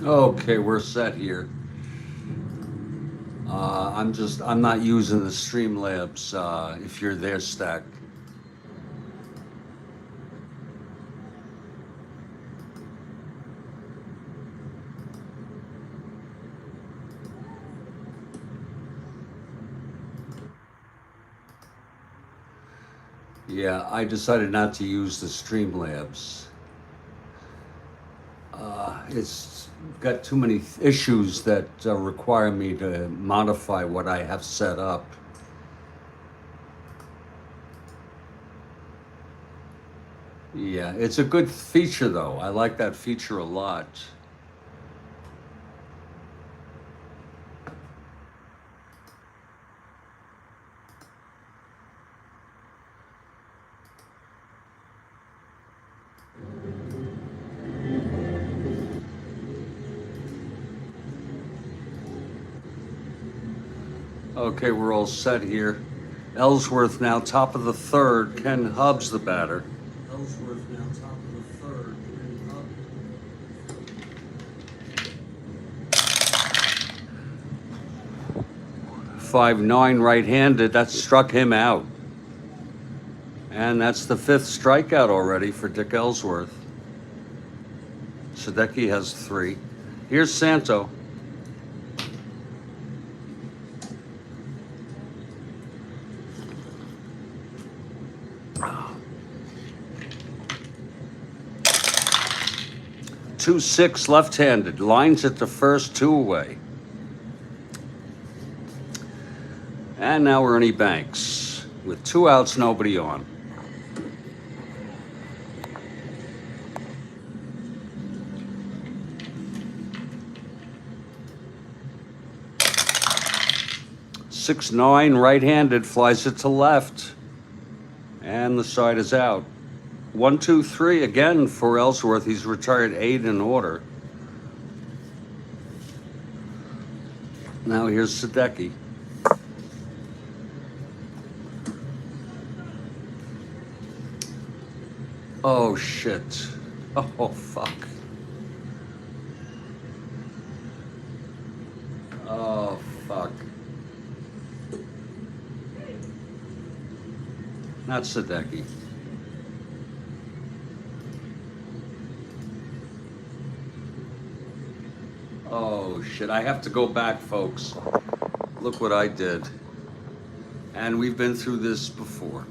Okay, we're set here. I'm not using the Streamlabs, if you're there, Stack. Yeah, I decided not to use the Streamlabs. It's got too many issues that require me to modify what I have set up. Yeah, it's a good feature though. I like that feature a lot. Okay, we're all set here. Ellsworth now top of the third. Ken Hubbs the batter. Ellsworth now top of the third. Ken Hubbs. 5-9 right-handed. That struck him out. And that's the fifth strikeout already for Dick Ellsworth. Sadecki has 3. Here's Santo. Two six left-handed. Lines it to first, 2 away. And now Ernie Banks with 2 outs, nobody on. Six nine right-handed, flies it to left, and the side is out. 1-2-3 again for Ellsworth. He's retired 8 in order. Now here's Sadecki. Oh shit! Oh fuck! Oh fuck! Not Sadecki. Oh shit, I have to go back, folks. Look what I did. And we've been through this before.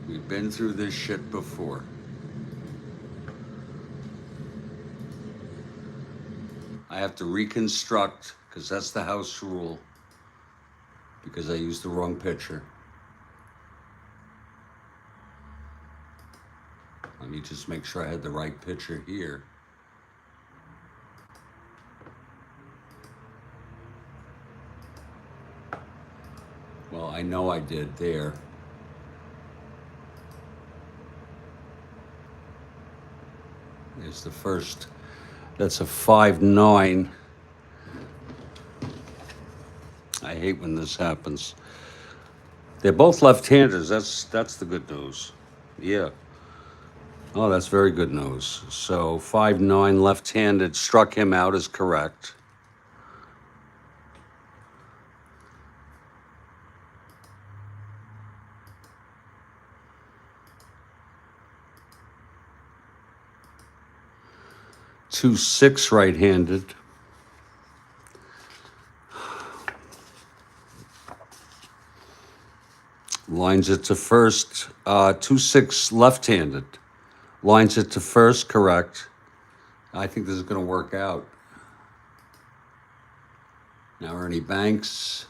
We've been through this shit before. I have to reconstruct, because that's the house rule, because I used the wrong pitcher. Let me just make sure I had the right pitcher here. Well, I know I did there. There's the first. That's a 5-9. I hate when this happens. They're both left-handers. That's the good news. Yeah. Oh, that's very good news. So 5-9 left-handed struck him out is correct. 2-6 right-handed. Lines it to first. 2-6 left-handed. Lines it to first, correct. I think this is going to work out. Now Ernie Banks.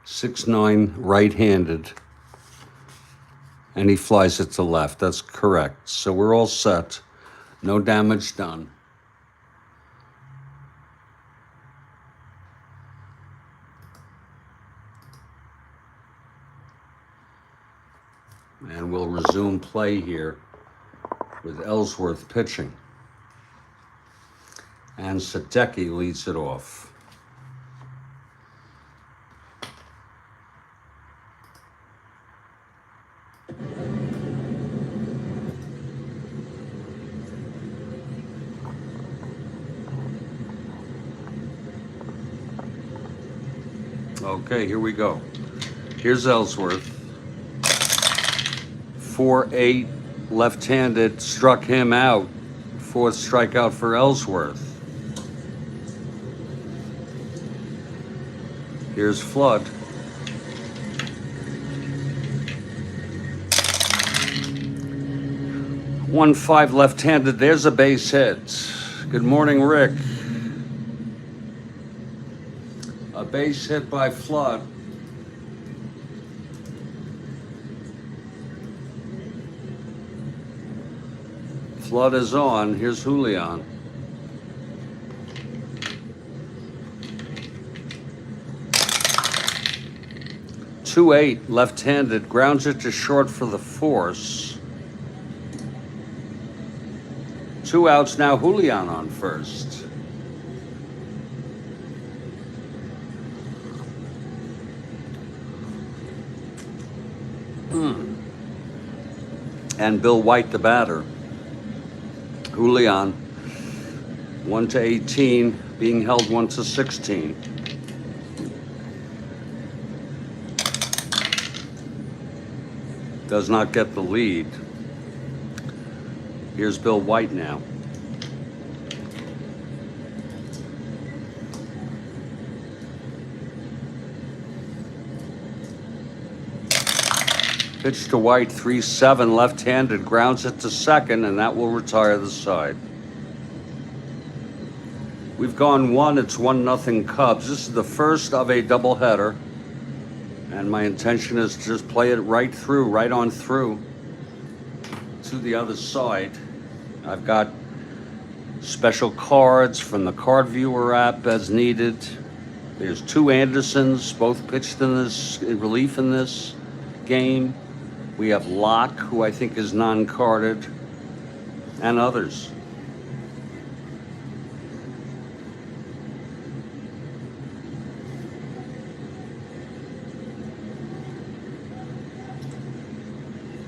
Six nine right-handed. And he flies it to left. That's correct. So we're all set. No damage done. And we'll resume play here with Ellsworth pitching. And Sadecki leads it off. Okay, here we go. Here's Ellsworth. 4-8, left-handed, struck him out. Fourth strikeout for Ellsworth. Here's Flood. 1-5 left-handed. There's a base hit. Good morning, Rick. A base hit by Flood. Flood is on. Here's Julian. Two 8 left-handed, grounds it to short for the force. 2 outs now. Julian on first. And Bill White, the batter. Julian, 1-18, being held 1-16. Does not get the lead. Here's Bill White now. Pitch to White, 3-7, left-handed, grounds it to second, and that will retire the side. We've gone 1, it's 1-0 Cubs. This is the first of a doubleheader, and my intention is to just play it right through, right on through to the other side. I've got special cards from the Card Viewer app as needed. There's 2 Andersons, both pitched in this, in relief in this game. We have Locke, who I think is non-carded, and others.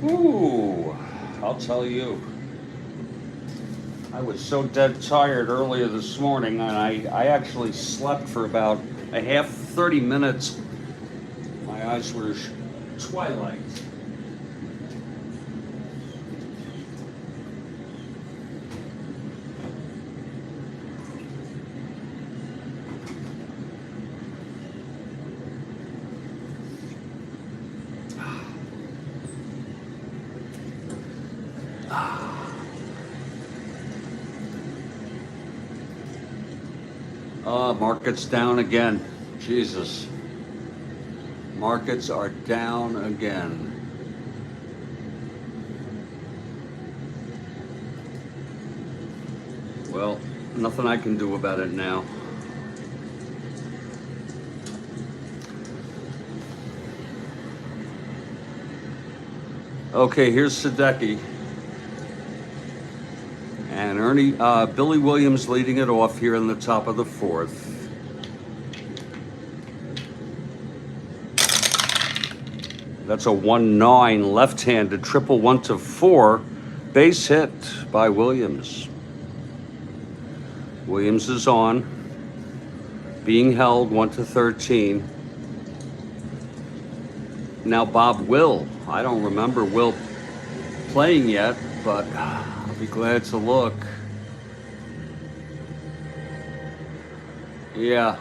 Ooh, I'll tell you. I was so dead tired earlier this morning, and I actually slept for about 30 minutes. My eyes were twilight. Market's down again. Jesus. Markets are down again. Well, nothing I can do about it now. Okay, here's Sadecki. And Billy Williams leading it off here in the top of the 4th. That's a 1-9 left-handed triple 1-4 base hit by Williams. Williams is on, being held 1-13. Now Bob Will. I don't remember Will playing yet, but I'll be glad to look. Yeah.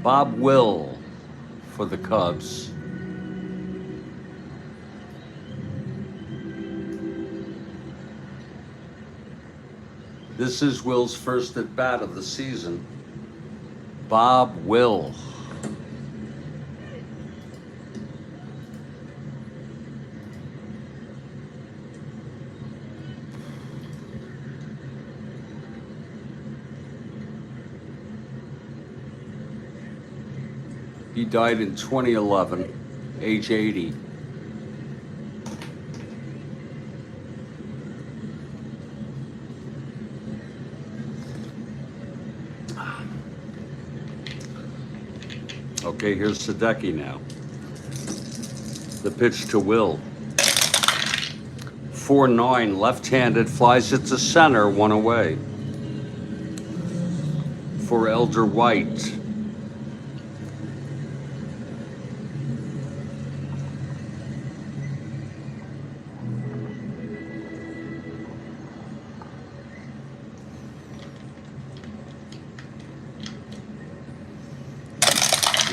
Bob Will for the Cubs. This is Will's first at bat of the season. Bob Will. He died in 2011, age 80. Okay, here's Sadecki now. The pitch to Will. 4-9, left-handed, flies it to center, one away. For Elder White.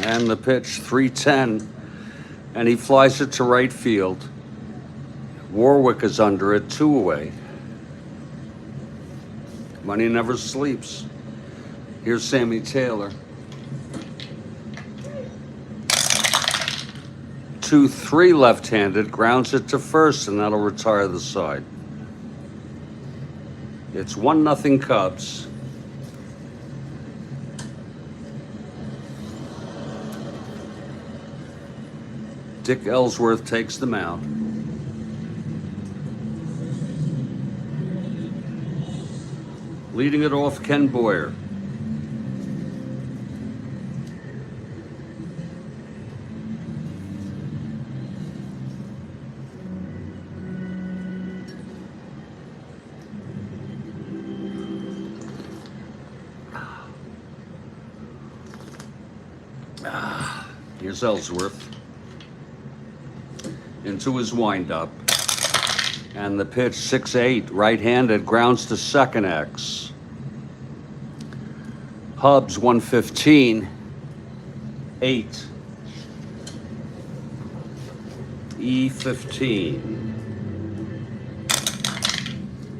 And the pitch, 3-10, and he flies it to right field. Warwick is under it, 2 away. Money never sleeps. Here's Sammy Taylor. 2-3 left-handed, grounds it to first, and that'll retire the side. It's 1-0 Cubs. Dick Ellsworth takes the mound. Leading it off, Ken Boyer. Here's Ellsworth. Into his windup. And the pitch, 6-8, right-handed, grounds to second X. Hubs, 115, 8. E15,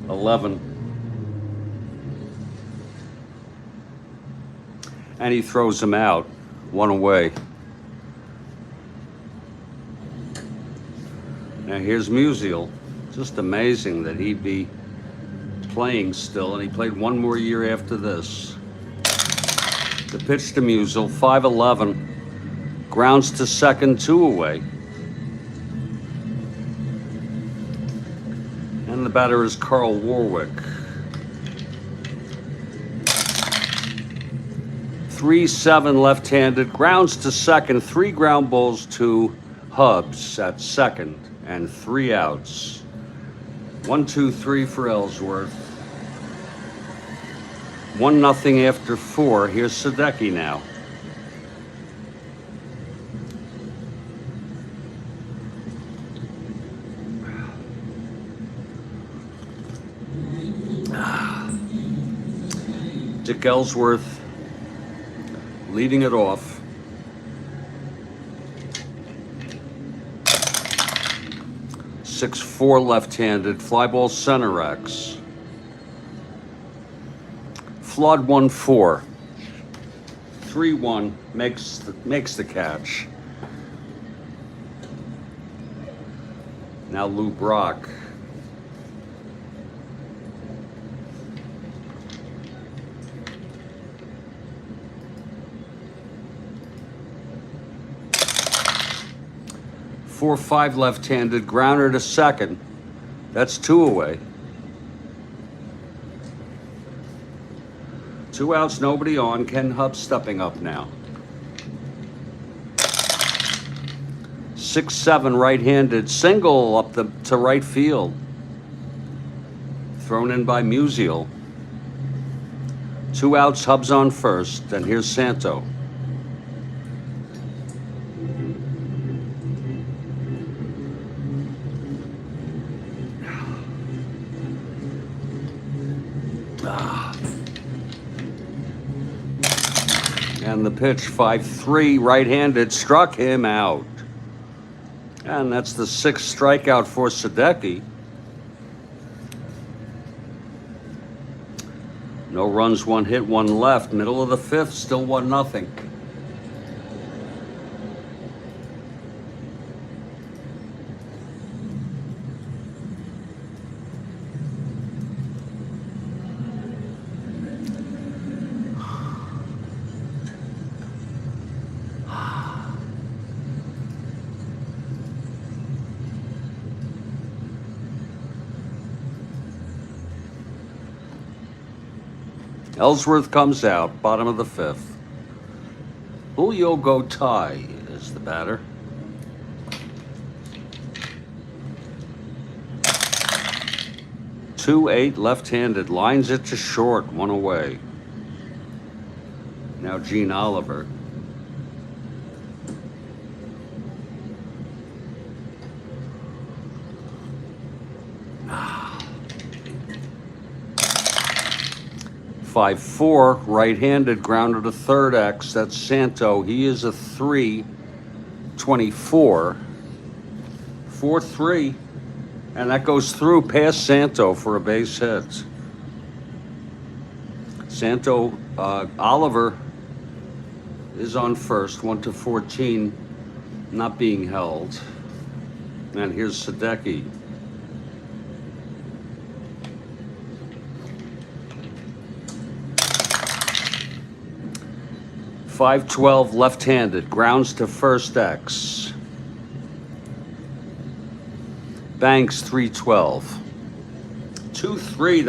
11. And he throws him out, 1 away. Now here's Musial. Just amazing that he'd be playing still, and he played 1 more year after this. The pitch to Musial, 5-11, grounds to second, 2 away. And the batter is Carl Warwick. 3-7 left-handed, grounds to second, 3 ground balls to Hubs at second, and 3 outs. 1-2-3 for Ellsworth. 1-0 after 4. Here's Sadecki now. Dick Ellsworth leading it off. Six-four left-handed, fly ball center X. Flood 1-4. 3-1 makes the catch. Now Lou Brock. Four, 5 left-handed, grounder to second. That's 2 away. 2 outs, nobody on. Ken Hubs stepping up now. 6-7 right-handed, single up to right field. Thrown in by Musial. 2 outs, Hubs on first, and here's Santo. And the pitch, 5-3, right-handed, struck him out. And that's the 6th strikeout for Sadecki. No runs, 1 hit, 1 left. Middle of the 5th, still 1-0. Ellsworth comes out, bottom of the fifth. Julio Gotay is the batter. Two 8 left-handed, lines it to short, one away. Now Gene Oliver. Ah. 5-4, right-handed, grounded to third X. That's Santo. He is a 3-24. 4-3. And that goes through past Santo for a base hit. Santo, Oliver is on first, 1-14, not being held. And here's Sadecki. .512 left-handed, grounds to first X. Banks 312. 2-3,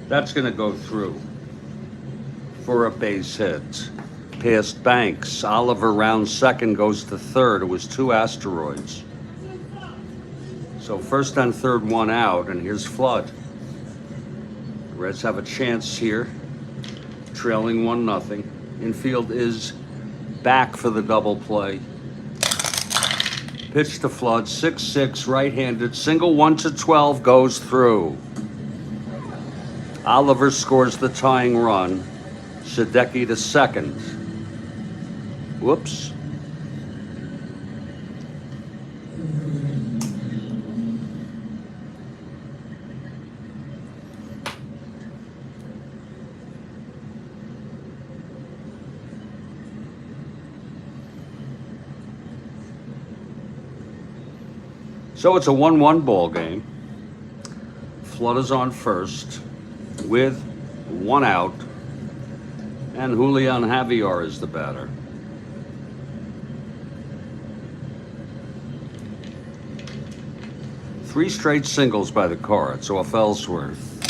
that's gonna go through for a base hit. Past Banks. Oliver rounds second, goes to third. It was 2 asteroids. So first and third, 1 out, and here's Flood. The Reds have a chance here, trailing 1-0. Infield is back for the double play. Pitch to Flood, 6-6, right-handed, single 1-12 goes through. Oliver scores the tying run. Sadecki to second. Whoops. So it's a 1-1 ball game. Flood is on first with 1 out, and Julian Javier is the batter. Three straight singles by the Cards off Ellsworth.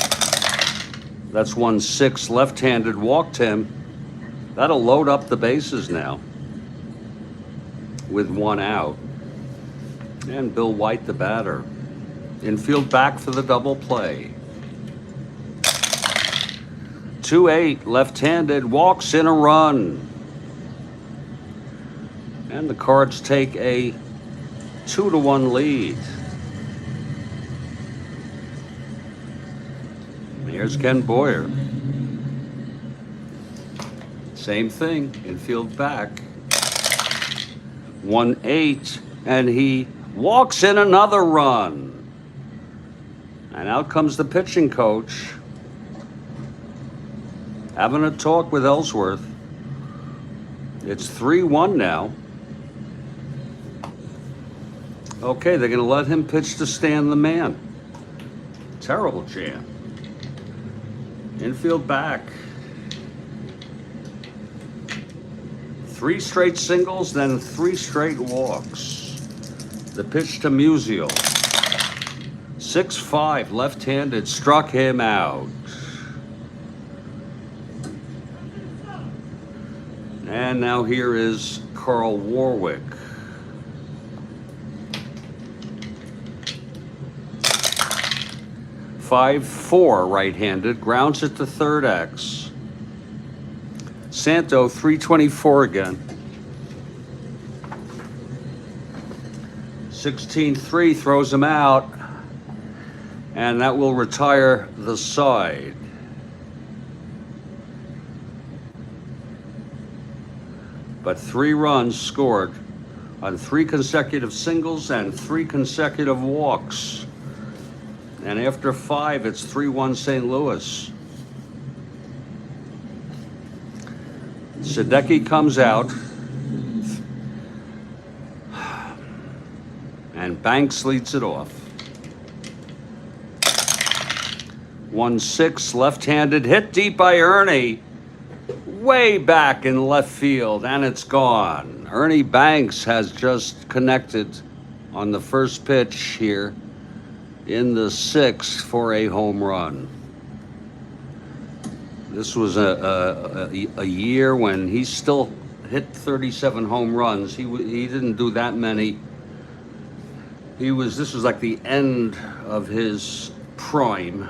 That's 1-6, left-handed, walked him. That'll load up the bases now with 1 out. And Bill White, the batter. Infield back for the double play. 2-8, left-handed, walks in a run. And the Cards take a 2-1 lead. Here's Ken Boyer. Same thing, infield back. 1-8, and he walks in another run. And out comes the pitching coach, having a talk with Ellsworth. It's 3-1 now. Okay, they're going to let him pitch to Stan the Man. Terrible jam. Infield back. 3 straight singles, then 3 straight walks. The pitch to Musial. 6-5, left-handed, struck him out. And now here is Carl Warwick. .5-4, right-handed, grounds it to third X. Santo, 324 again. 16-3, throws him out, and that will retire the side. But 3 runs scored on 3 consecutive singles and 3 consecutive walks. And after 5, it's 3-1 St. Louis. Sadecki comes out. And Banks leads it off. 1-6, left-handed, hit deep by Ernie. Way back in left field, and it's gone. Ernie Banks has just connected on the first pitch here in the 6th for a home run. This was a year when he still hit 37 home runs. He didn't do that many. This was like the end of his prime.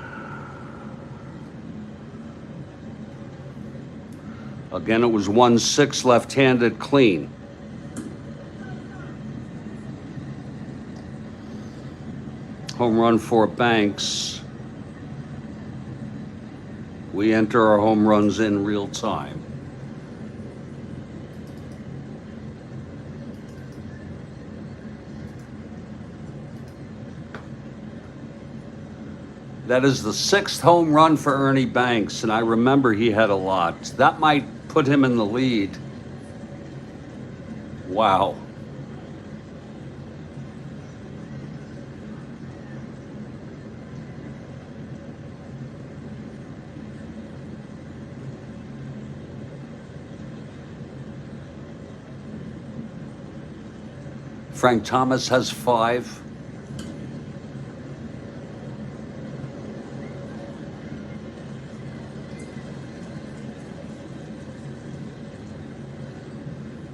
Again, it was 1-6 left-handed clean. Home run for Banks. We enter our home runs in real time. That is the 6th home run for Ernie Banks, and I remember he had a lot. That might put him in the lead. Wow. Frank Thomas has 5.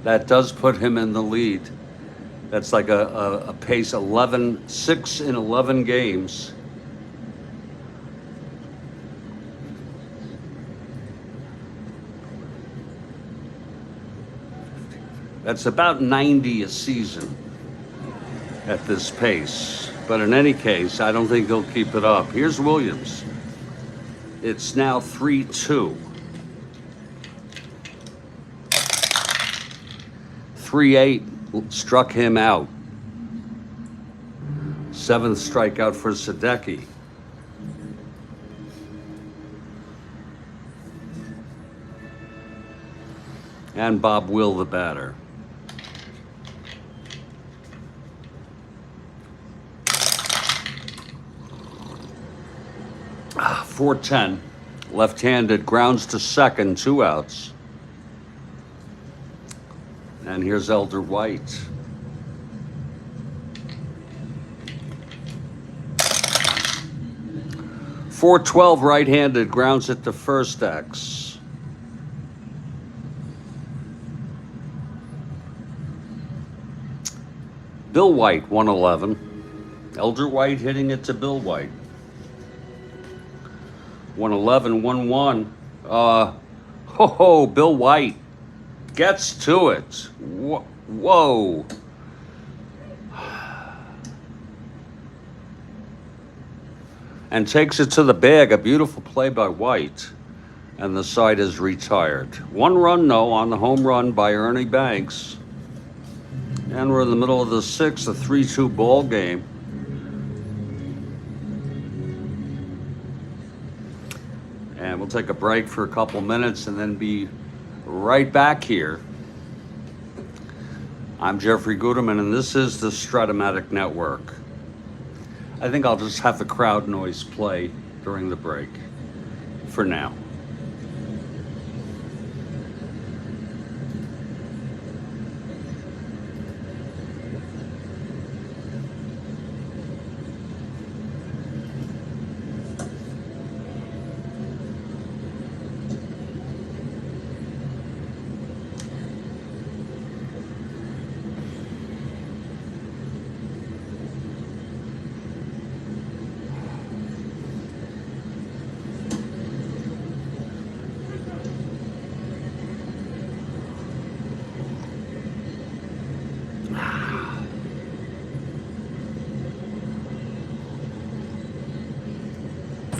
That does put him in the lead. That's like a pace 6 in 11 games. That's about 90 a season at this pace. But in any case, I don't think he'll keep it up. Here's Williams. It's now 3-2. 3-8 struck him out. 7th strikeout for Sadecki. And Bob Will, the batter. Ah, 4-10. Left-handed, grounds to second, 2 outs. And here's Elder White. .412 right-handed, grounds it to first X. Bill White, 111. Elder White hitting it to Bill White. 111, 1-1. Ho, Bill White gets to it. Whoa. And takes it to the bag. A beautiful play by White. And the side is retired. 1 run, no, on the home run by Ernie Banks. And we're in the middle of the 6th, a 3-2 ball game. And we'll take a break for a couple minutes and then be right back here. I'm Jeffrey Guterman, and this is the Strat-O-Matic Network. I think I'll just have the crowd noise play during the break for now.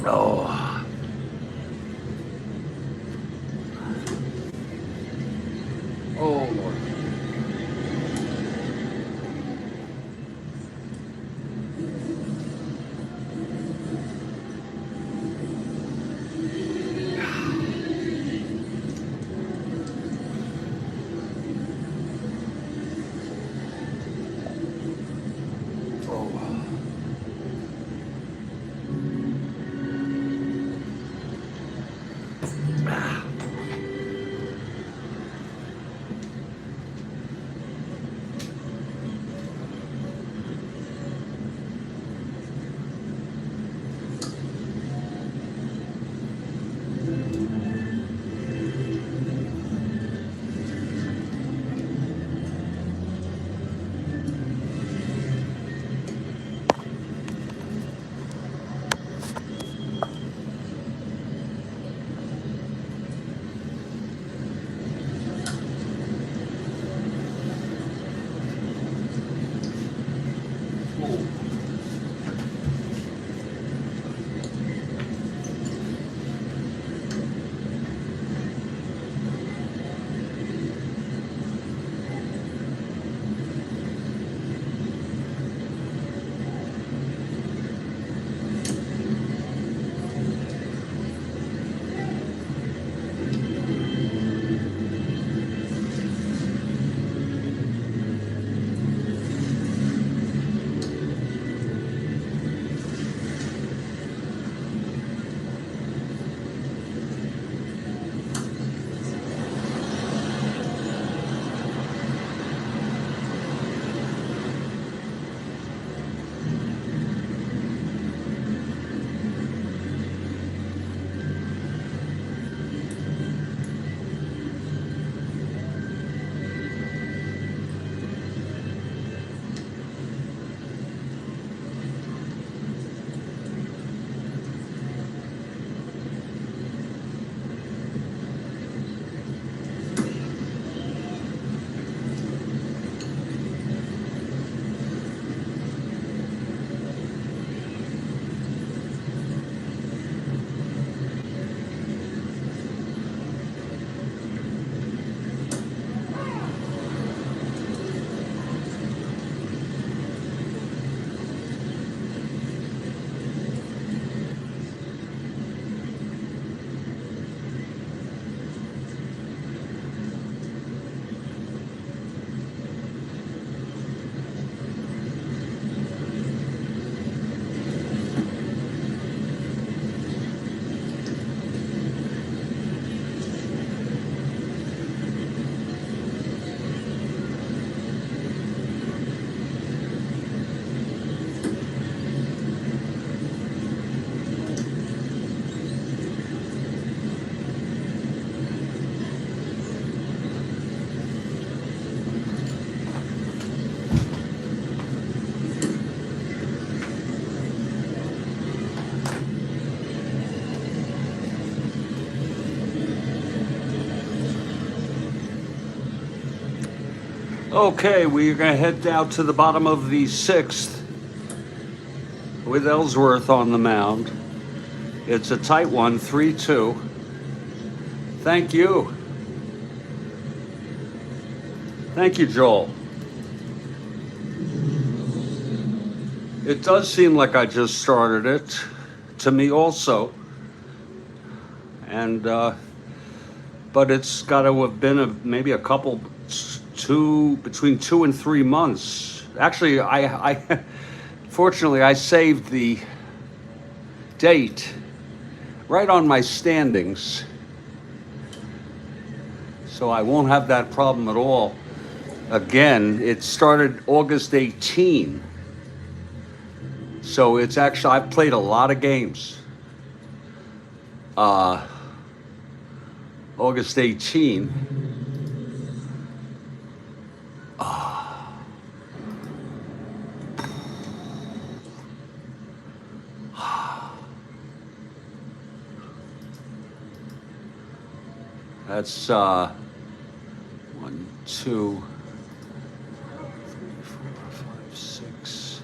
Oh. Oh, Lord. Okay, we're going to head down to the bottom of the sixth with Ellsworth on the mound. It's a tight one, 3-2. Thank you. Thank you, Joel. It does seem like I just started it, to me also. And, but it's got to have been maybe a couple, between 2 and 3 months. Actually, I fortunately, I saved the date right on my standings, so I won't have that problem at all. Again, it started August 18, so it's actually, I've played a lot of games. August 18. That's 1, 2, 3, 4, 5, 6.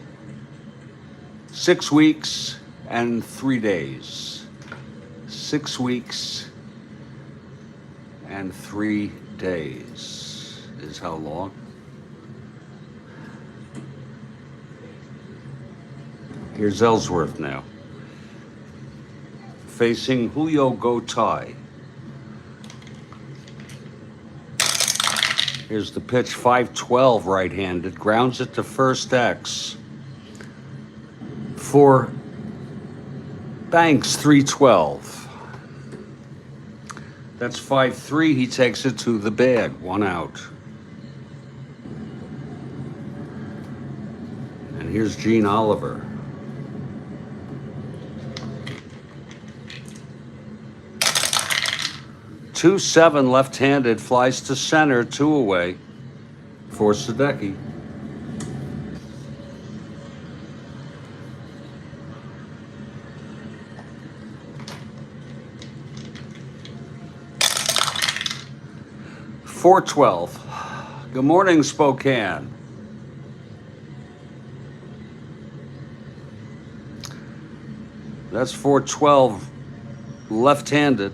6 weeks and 3 days. 6 weeks and 3 days is how long? Here's Ellsworth now, facing Julio Gotay. Here's the pitch, 5-12 right-handed, grounds it to first X. For Banks, 3-12. That's 5-3, he takes it to the bag, 1 out. And here's Gene Oliver. Two 7 left-handed, flies to center, 2 away for Sadecki. .412. Good morning, Spokane. That's .412 left-handed.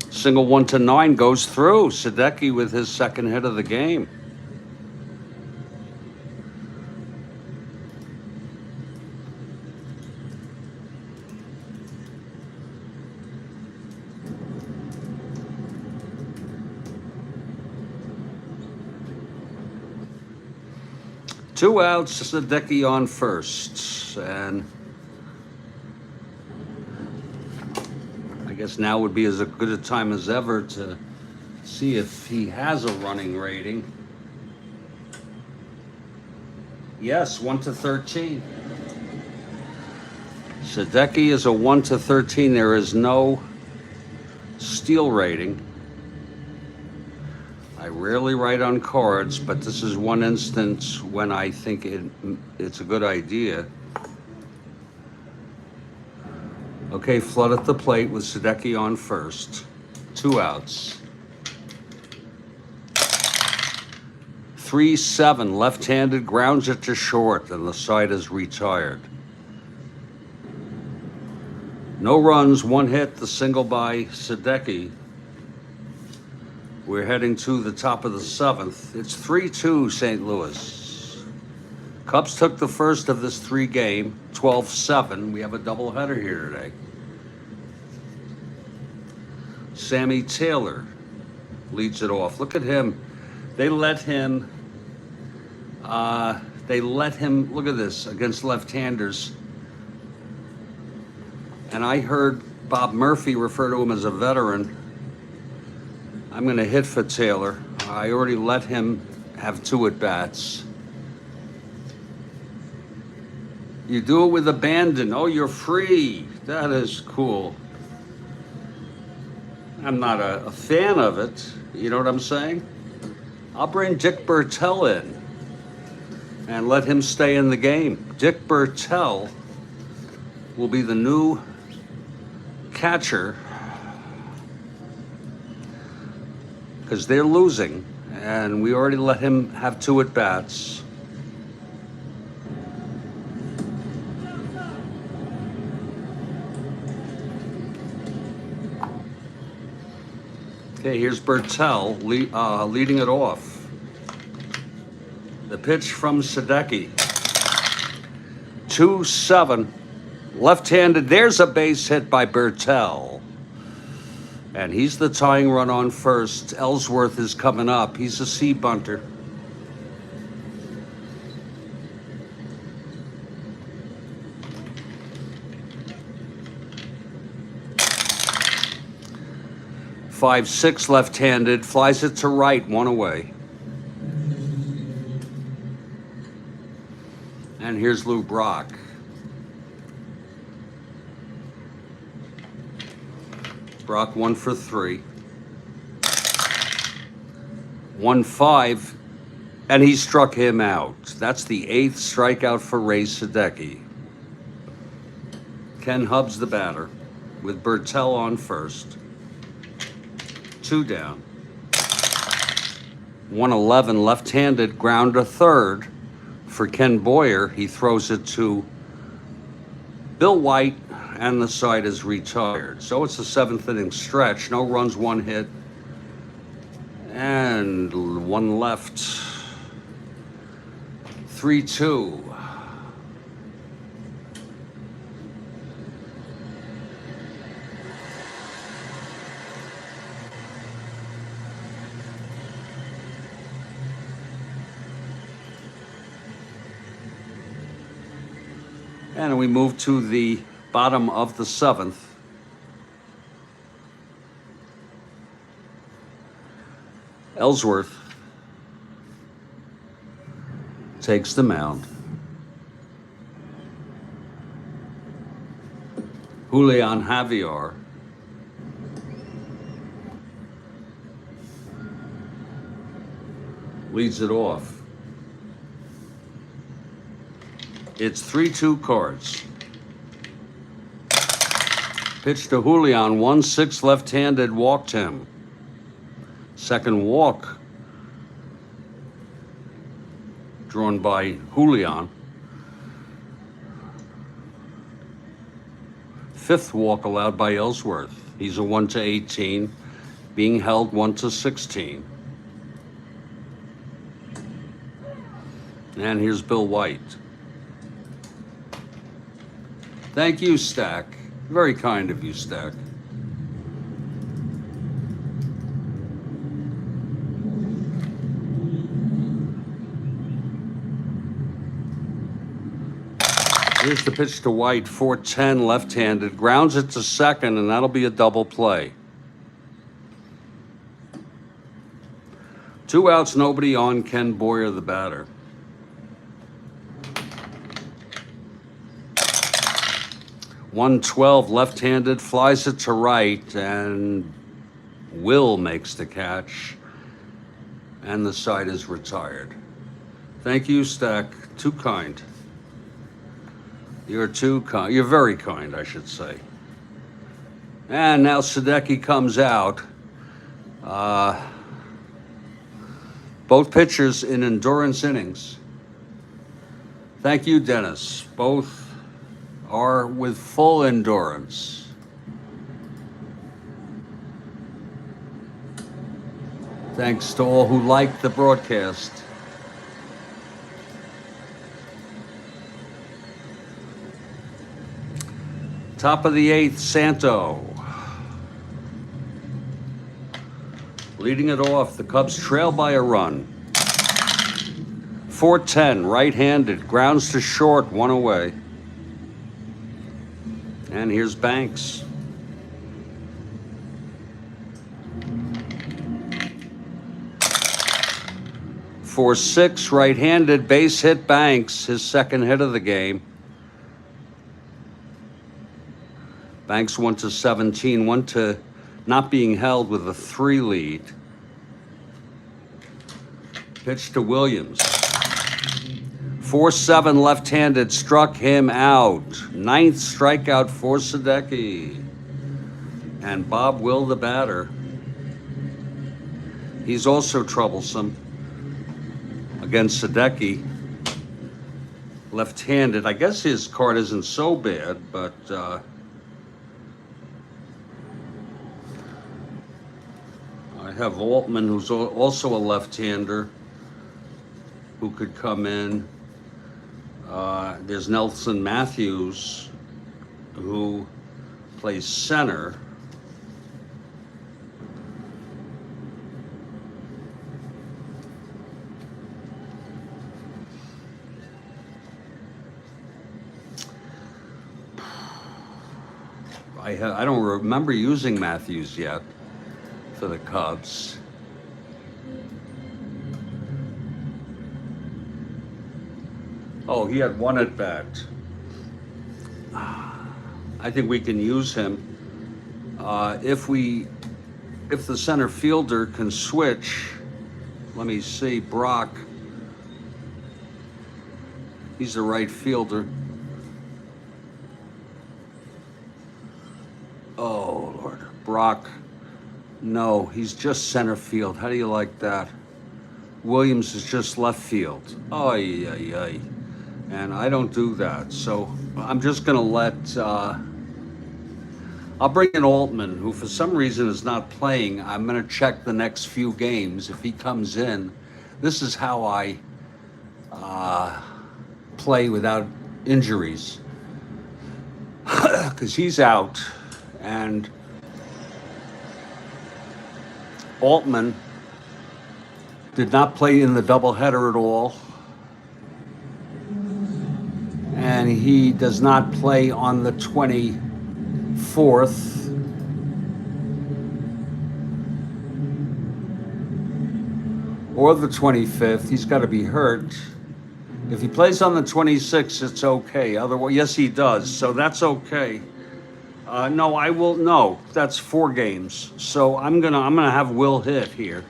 Single 1-9 goes through. Sadecki with his second hit of the game. Two outs, Sadecki on first, and I guess now would be as good a time as ever to see if he has a running rating. Yes, 1-13. Sadecki is a 1-13. There is no steal rating. I rarely write on cards, but this is one instance when I think it's a good idea. Okay, flood at the plate with Sadecki on first. 2 outs. 3-7, left-handed, grounds it to short, and the side is retired. No runs, 1 hit, the single by Sadecki. We're heading to the top of the 7th. It's 3-2 St. Louis. Cubs took the first of this 3-game, 12-7. We have a doubleheader here today. Sammy Taylor leads it off. Look at him. They let him, look at this, against left-handers. And I heard Bob Murphy refer to him as a veteran. I'm going to hit for Taylor. I already let him have 2 at-bats. You do it with abandon. Oh, you're free. That is cool. I'm not a fan of it. You know what I'm saying? I'll bring Dick Bertel in and let him stay in the game. Dick Bertel will be the new catcher because they're losing, and we already let him have 2 at-bats. Okay, here's Bertel leading it off. The pitch from Sadecki. 2-7. Left-handed. There's a base hit by Bertel. And he's the tying run on first. Ellsworth is coming up. He's a C-bunter. 5-6 left-handed. Flies it to right. 1 away. And here's Lou Brock. Brock 1 for 3. 1-5, and he struck him out. That's the 8th strikeout for Ray Sadecki. Ken Hubbs the batter with Bertel on first. 2 down. 1-11 left-handed, ground to third for Ken Boyer. He throws it to Bill White, and the side is retired. So it's a 7th inning stretch. No runs, 1 hit, and 1 left. 3-2. And we move to the bottom of the 7th. Ellsworth takes the mound. Julian Javier leads it off. It's 3-2 Cards. Pitch to Julian, 1-6 left-handed, walked him. Second walk drawn by Julian. 5th walk allowed by Ellsworth. He's a 1-18, being held 1-16. And here's Bill White. Thank you, Stack. Very kind of you, Stack. Here's the pitch to White, 4-10 left-handed. Grounds it to second, and that'll be a double play. 2 outs, nobody on. Ken Boyer, the batter. .112 left-handed, flies it to right, and Will makes the catch, and the side is retired. Thank you, Stack. Too kind. You're too kind. You're very kind, I should say. And now Sadecki comes out. Both pitchers in endurance innings. Thank you, Dennis. Both are with full endurance. Thanks to all who liked the broadcast. Top of the 8th, Santo. Leading it off, the Cubs trail by a run. 4-10, right-handed, grounds to short, 1 away. And here's Banks. For 6, right-handed, base hit Banks, his second hit of the game. Banks 1-17, 1 not being held with a 3 lead. Pitch to Williams. 4-7 left-handed, struck him out. 9th strikeout for Sadecki. And Bob Will, the batter. He's also troublesome against Sadecki. Left-handed. I guess his card isn't so bad, but I have Altman, who's also a left-hander, who could come in. There's Nelson Matthews, who plays center. I don't remember using Matthews yet for the Cubs. Oh, he had one at bat. I think we can use him if the center fielder can switch. Let me see, Brock. He's a right fielder. Oh, Lord. Brock. No, he's just center field. How do you like that? Williams is just left field. Ay, ay, ay. And I don't do that. So I'm just going to let... I'll bring in Altman, who for some reason is not playing. I'm going to check the next few games. If he comes in, this is how I play without injuries. Because he's out. And Altman did not play in the doubleheader at all. And he does not play on the 24th. Or the 25th. He's got to be hurt. If he plays on the 26th, it's okay. Otherwise, yes, he does. So that's okay. No, I will. No, that's 4 games. So I'm gonna have Will hit here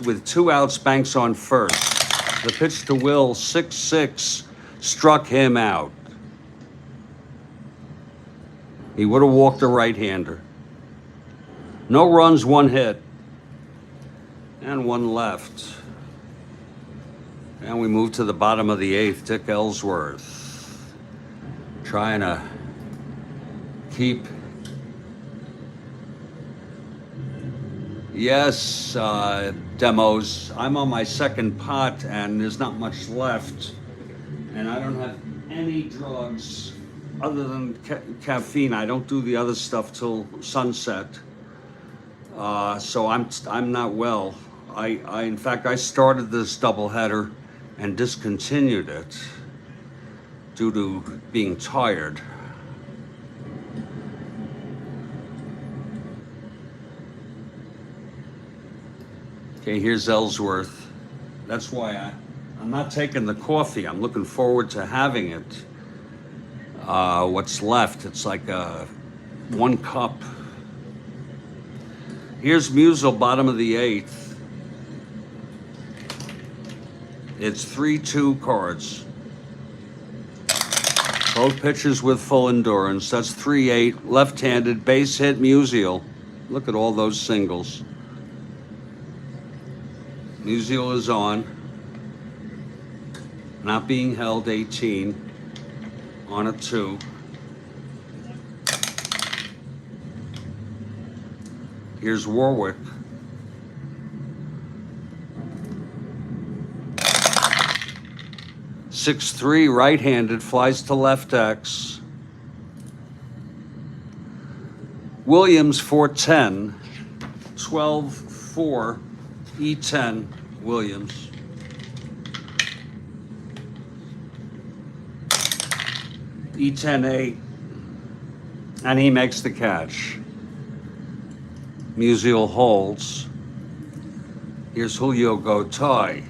with 2 outs. Banks on first. The pitch to Will, 6-6, struck him out. He would have walked a right-hander. No runs, 1 hit, and 1 left. And we move to the bottom of the 8th. Dick Ellsworth trying to keep. Yes, demos. I'm on my 2nd pot and there's not much left. And I don't have any drugs other than caffeine. I don't do the other stuff till sunset. So I'm not well. In fact, I started this doubleheader and discontinued it due to being tired. Okay, here's Ellsworth. That's why I'm not taking the coffee. I'm looking forward to having it. What's left, it's like 1 cup. Here's Musial, bottom of the 8th. It's 3-2 cards. Both pitchers with full endurance. That's 3-8, left-handed, base hit, Musial. Look at all those singles. Musial is on. Not being held, 18. On a 2. Here's Warwick. (6-3) right-handed, flies to left X. Williams 4-10, 12-4, E10 Williams. E10-8, and he makes the catch. Musial holds. Here's Julio Gotay.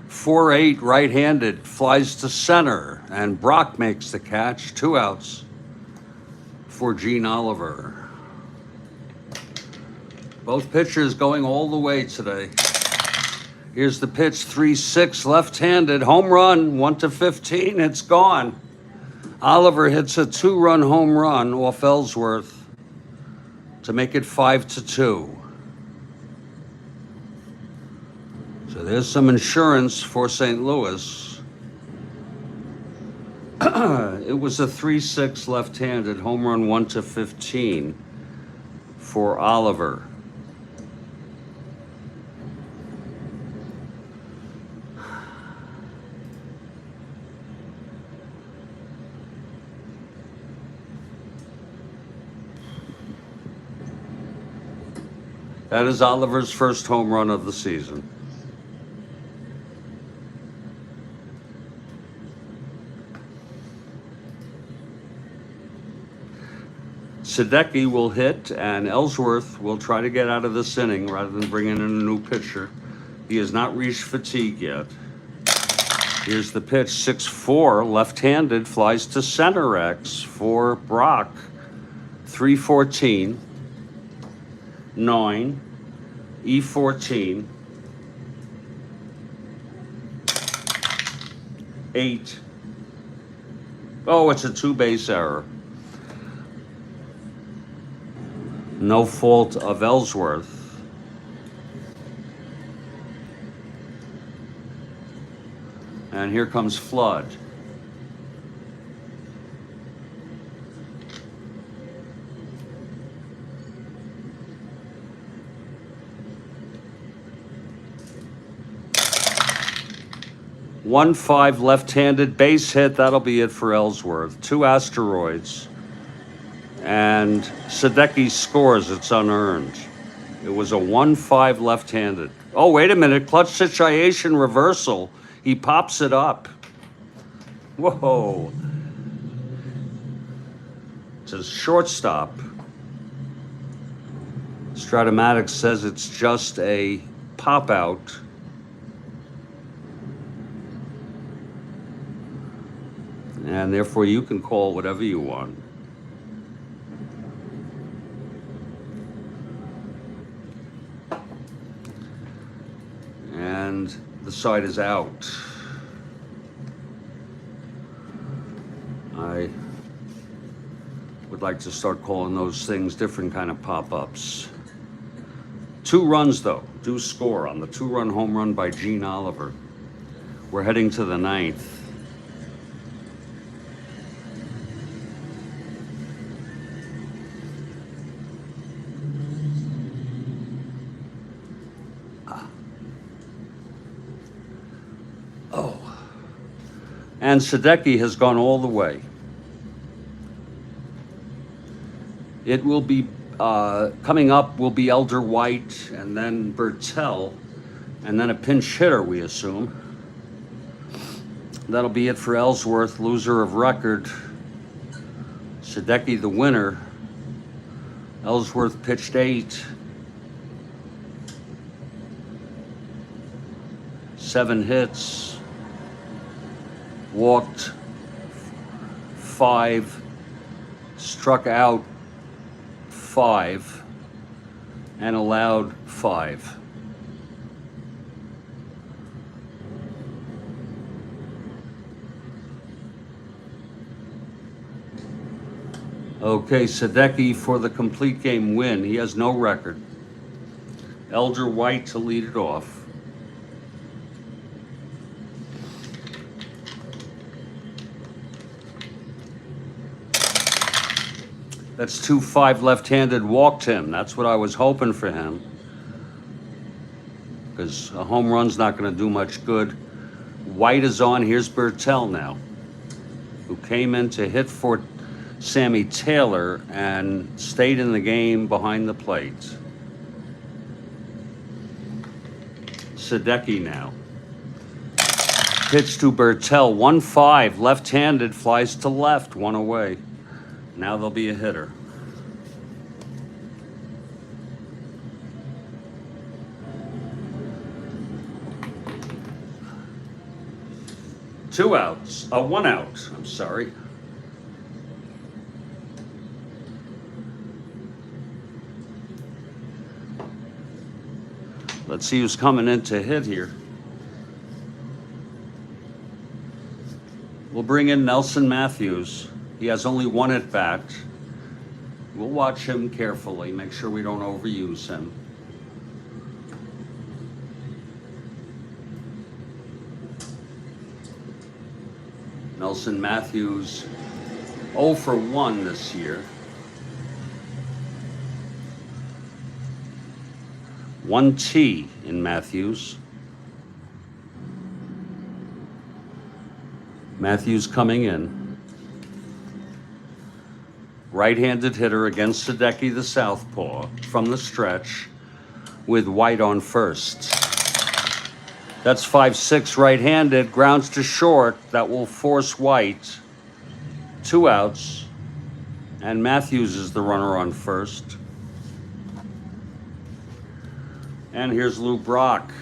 (4-8) right-handed, flies to center, and Brock makes the catch. 2 outs for Gene Oliver. Both pitchers going all the way today. Here's the pitch, 3-6, left-handed, home run, 1-15, it's gone. Oliver hits a 2-run home run off Ellsworth to make it 5-2. So there's some insurance for St. Louis. It was a 3-6 left-handed home run 1-15 for Oliver. That is Oliver's first home run of the season. Sadecki will hit, and Ellsworth will try to get out of this inning rather than bring in a new pitcher. He has not reached fatigue yet. Here's the pitch, 6-4, left-handed, flies to center X for Brock. 3-14, 9, E14, 8. Oh, it's a 2-base error. No fault of Ellsworth. And here comes Flood. One 5 left-handed base hit. That'll be it for Ellsworth. 2 asteroids. And Sadecki scores. It's unearned. It was a 1-5 left-handed. Oh, wait a minute. Clutch situation reversal. He pops it up. Whoa. It's a shortstop. Strat-O-Matic says it's just a pop-out. And therefore you can call whatever you want. And the side is out. I would like to start calling those things different kind of pop-ups. 2 runs, though, do score on the 2-run home run by Gene Oliver. We're heading to the 9th. And Sadecki has gone all the way. It will be, coming up will be Elder White, and then Bertel, and then a pinch hitter, we assume. That'll be it for Ellsworth, loser of record. Sadecki the winner. Ellsworth pitched 8. 7 hits. Walked 5, struck out 5, and allowed 5. Okay, Sadecki for the complete game win. He has no record. Elder White to lead it off. That's 2-5 left-handed, walked him. That's what I was hoping for him. Because a home run's not going to do much good. White is on. Here's Bertel now, who came in to hit for Sammy Taylor and stayed in the game behind the plate. Sadecki now. Pitch to Bertel. 1-5, left-handed, flies to left, 1 away. Now there'll be a hitter. Two outs. 1 out. I'm sorry. Let's see who's coming in to hit here. We'll bring in Nelson Matthews. He has only one at bat. We'll watch him carefully, make sure we don't overuse him. Nelson Matthews, 0 for 1 this year. 1 T in Matthews. Matthews coming in. Right-handed hitter against Sadecki, the southpaw, from the stretch with White on first. That's 5-6 right-handed, grounds to short. That will force White. 2 outs, and Matthews is the runner on first. And here's Lou Brock.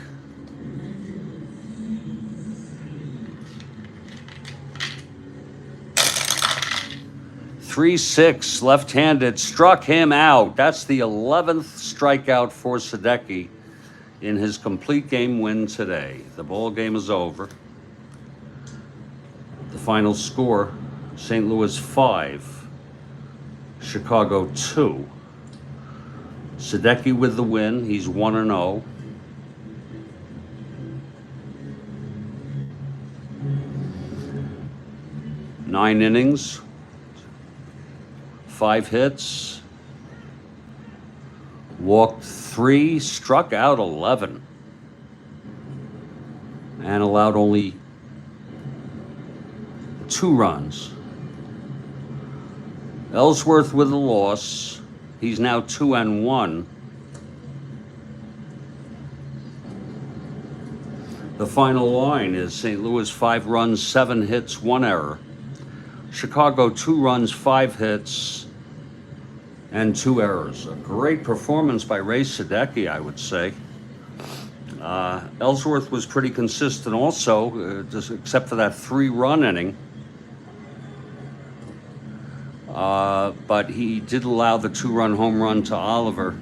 .36 left-handed, struck him out. That's the 11th strikeout for Sadecki in his complete game win today. The ball game is over. The final score, St. Louis 5, Chicago 2. Sadecki with the win. He's 1-0. Nine innings, 5 hits, walked 3, struck out 11, and allowed only 2 runs. Ellsworth with the loss. He's now 2-1. The final line is St. Louis 5 runs, 7 hits, 1 error. Chicago 2 runs, 5 hits, and 2 errors. A great performance by Ray Sadecki, I would say. Ellsworth was pretty consistent also, except for that 3-run inning. But he did allow the 2-run home run to Oliver.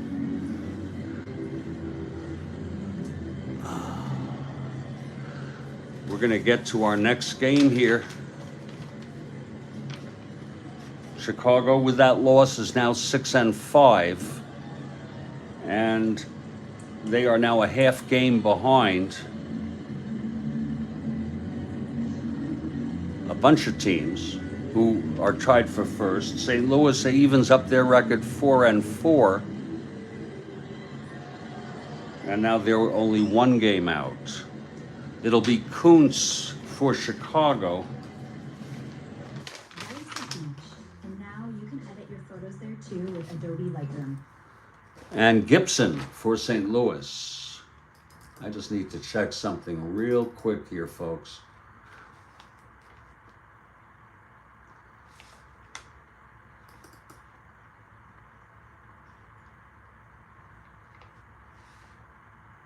We're going to get to our next game here. Chicago with that loss is now 6-5, and they are now a half game behind a bunch of teams who are tied for first. St. Louis evens up their record 4-4, and now they're only 1 game out. It'll be Kuntz for Chicago. And now you can edit your photos there too with Adobe Lightroom. And Gibson for St. Louis. I just need to check something real quick here, folks.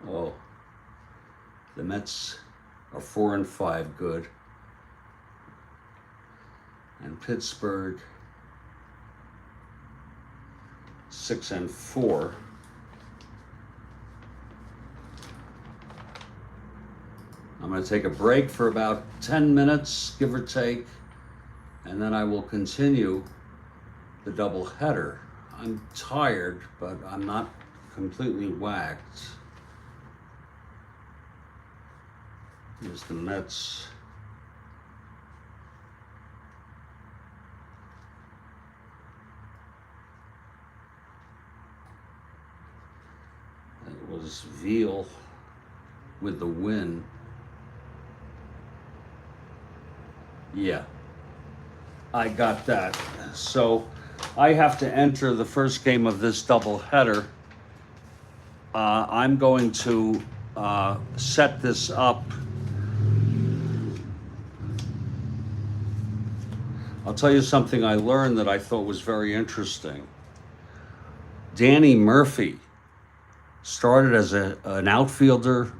Oh, the Mets are 4-5, good. And Pittsburgh 6-4. I'm going to take a break for about 10 minutes, give or take, and then I will continue the doubleheader. I'm tired, but I'm not completely whacked. Here's the Mets. It was Veal with the win. Yeah, I got that. So I have to enter the first game of this doubleheader. I'm going to set this up. I'll tell you something I learned that I thought was very interesting. Danny Murphy started as an outfielder,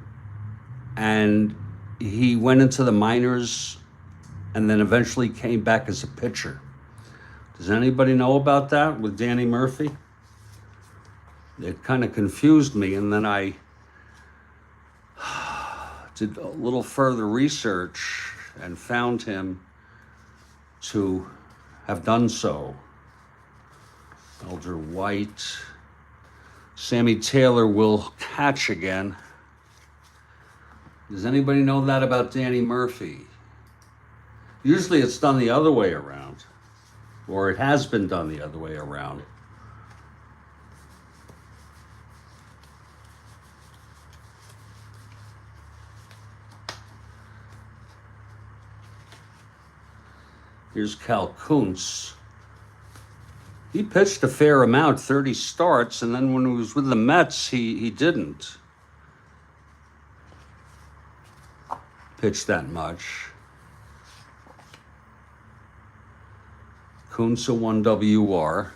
and he went into the minors and then eventually came back as a pitcher. Does anybody know about that with Danny Murphy? It kind of confused me, and then I did a little further research and found him to have done so. Elder White. Sammy Taylor will catch again. Does anybody know that about Danny Murphy? Usually it's done the other way around, or it has been done the other way around. Here's Cal Kuntz. He pitched a fair amount, 30 starts, and then when he was with the Mets, he didn't pitch that much. Kuntz a 1 WR.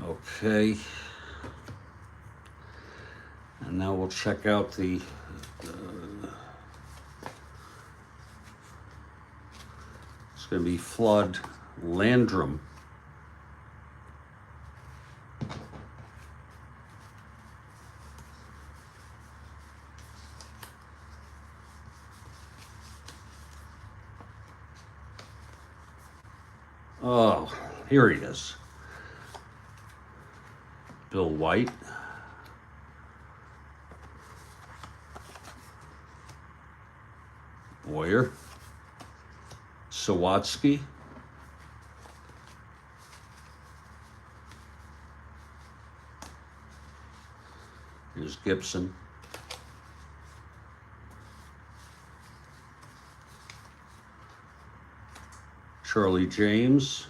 Okay. And now we'll check out the it's going to be Flood Landrum. Oh, here he is. Bill White. Boyer. Sawatsky. Here's Gibson. Charlie James.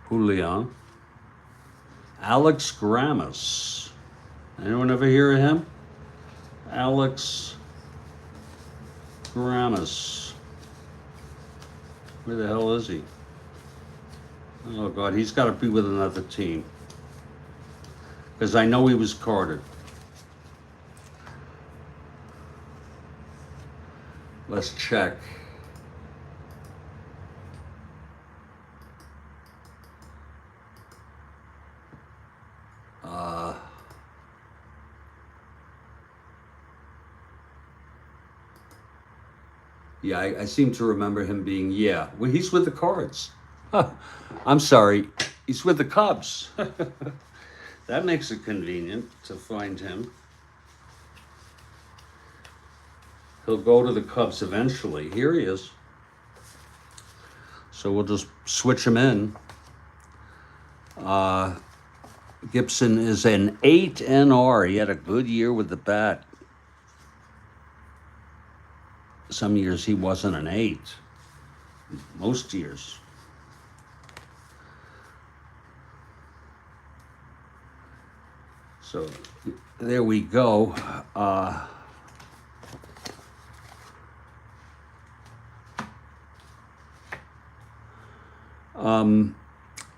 Julian. Alex Grammas. Anyone ever hear of him? Alex Grammas. Where the hell is he? Oh God, he's got to be with another team. Because I know he was carded. Let's check. Yeah, I seem to remember him being, well, he's with the Cards. Huh. I'm sorry, he's with the Cubs. That makes it convenient to find him. He'll go to the Cubs eventually. Here he is. So we'll just switch him in. Gibson is an 8 NR. He had a good year with the bat. Some years he wasn't an 8. Most years. So there we go.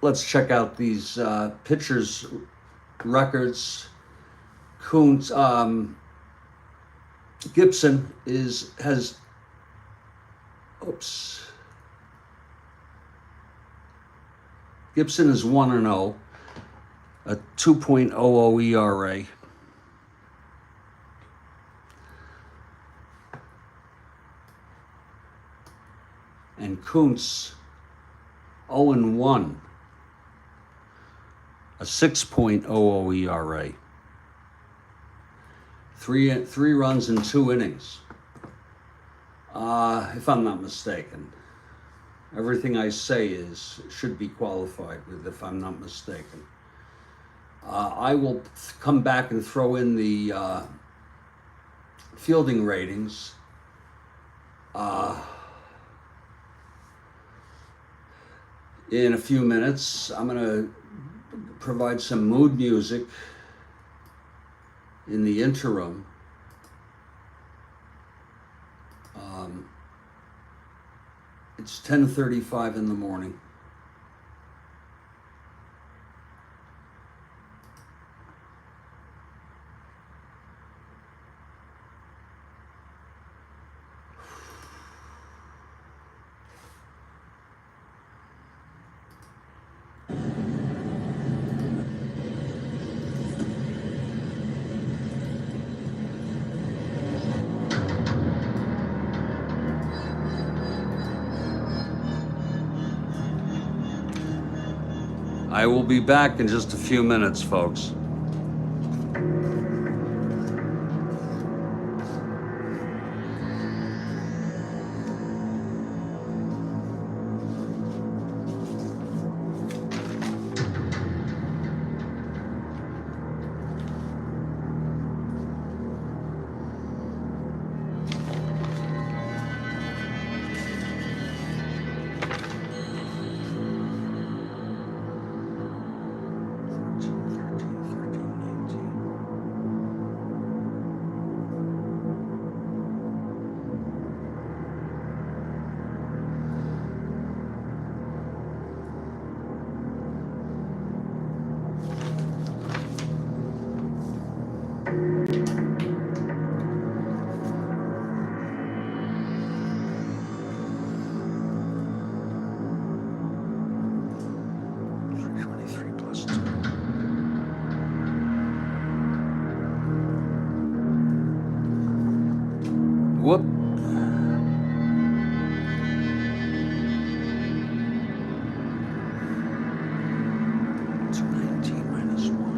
Let's check out these pitchers' records. Kuntz, Gibson has Gibson is 1-0, a 2.00 ERA. And Kuntz 0-1, a 6.00 ERA. Three runs in 2 innings, if I'm not mistaken. Everything I say should be qualified with, if I'm not mistaken. I will come back and throw in the fielding ratings. In a few minutes, I'm going to provide some mood music in the interim. It's 10:35 in the morning. I will be back in just a few minutes, folks. Whoop. It's 19 minus 1.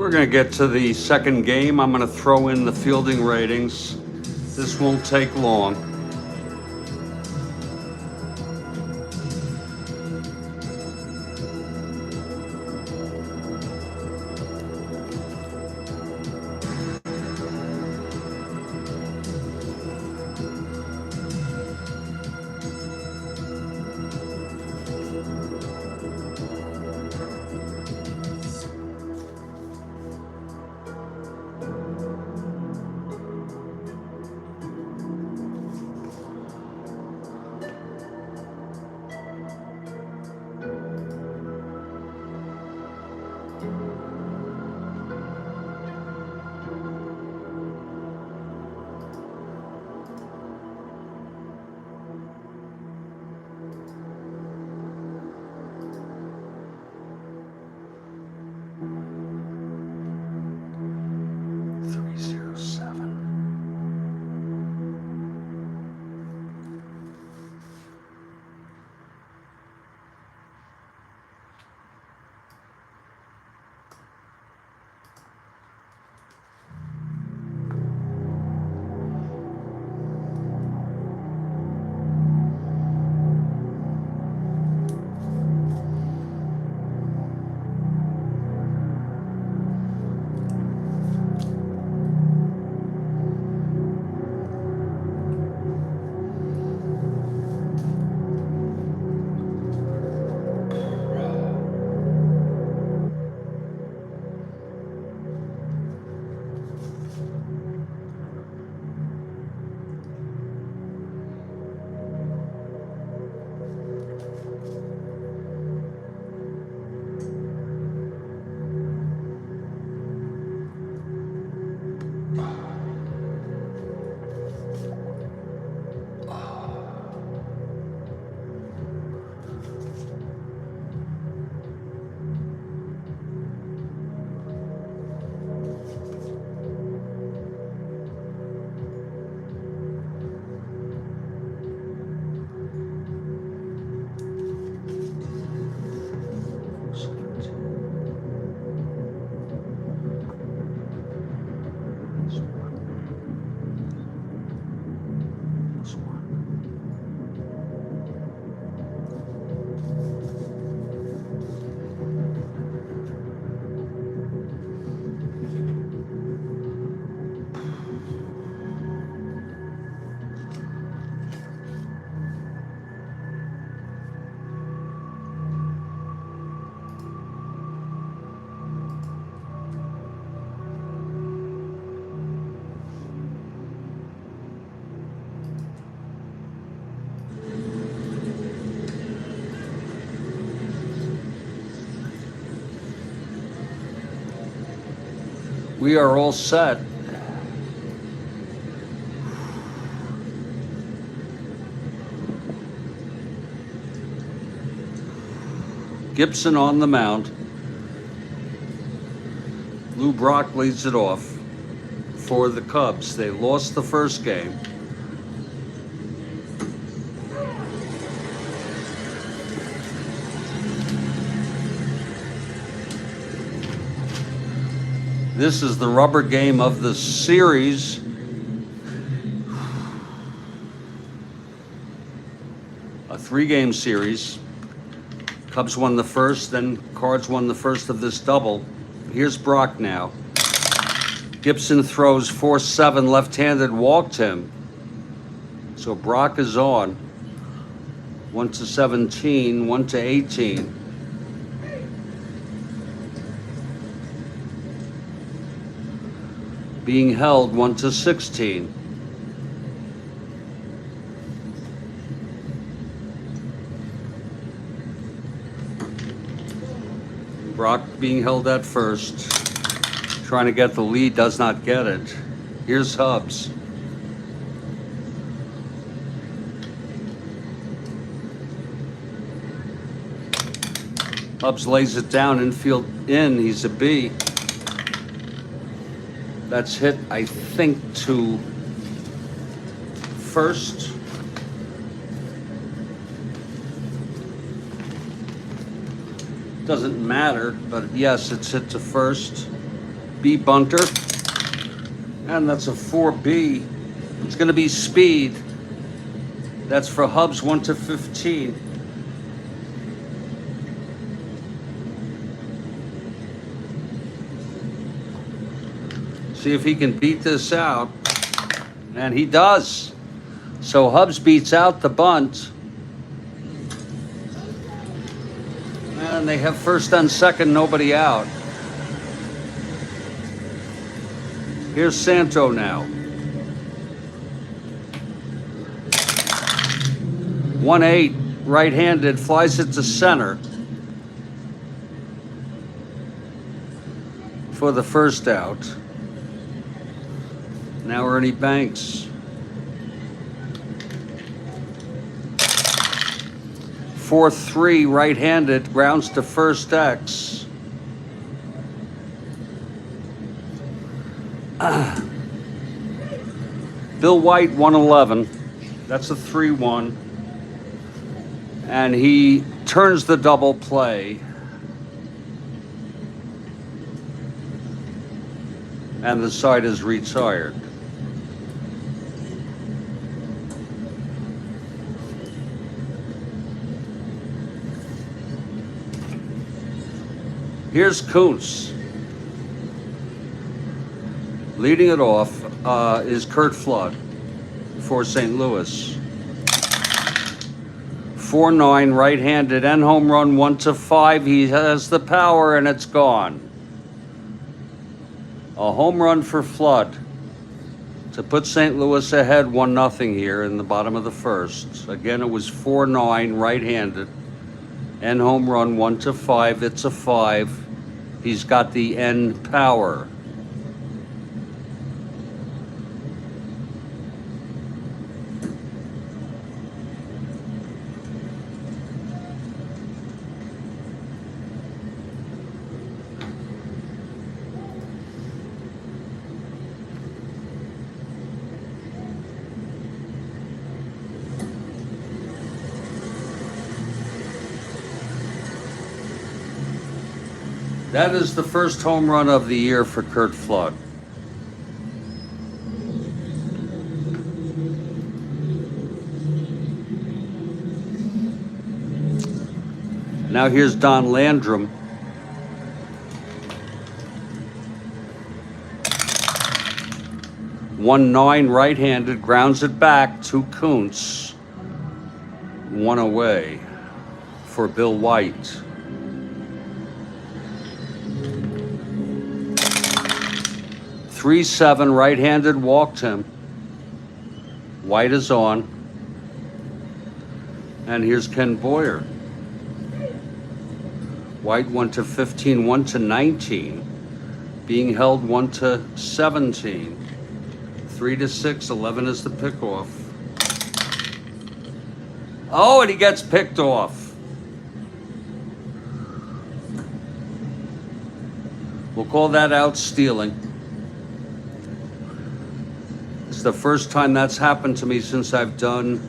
We're going to get to the second game. I'm going to throw in the fielding ratings. This won't take long. We are all set. Gibson on the mound. Lou Brock leads it off for the Cubs. They lost the first game. This is the rubber game of the series. A 3-game series. Cubs won the first, then Cards won the first of this double. Here's Brock now. Gibson throws 4-7 left-handed, walked him. So Brock is on. 1-17, 1-18. Being held 1-16. Brock being held at first, trying to get the lead, does not get it. Here's Hubbs. Hubbs lays it down, infield in, he's a B. That's hit, I think, to first. Doesn't matter, but yes, it's hit to first. B bunter. And that's a 4B. It's going to be speed. That's for Hubs 1 to 15. See if he can beat this out. And he does. So Hubs beats out the bunt. And they have first and second, nobody out. Here's Santo now. 1-8, right-handed, flies it to center for the first out. Now Ernie Banks. 4-3, right-handed, grounds to first X. Bill White, 111. That's a 3-1. And he turns the double play. And the side is retired. Here's Kuntz. Leading it off is Curt Flood for St. Louis. 4-9, right-handed, and home run 1 to 5. He has the power, and it's gone. A home run for Flood to put St. Louis ahead 1-0 here in the bottom of the first. Again, it was 4-9, right-handed, and home run 1 to 5. It's a 5. He's got the end power. That is the first home run of the year for Curt Flood. Now here's Don Landrum. One 9 right-handed, grounds it back to Kuntz. 1 away for Bill White. 3-7, right-handed, walked him. White is on. And here's Ken Boyer. White 1 to 15, 1 to 19. Being held 1 to 17. 3 to 6, 11 is the pickoff. Oh, and he gets picked off. We'll call that out stealing. It's the first time that's happened to me since I've done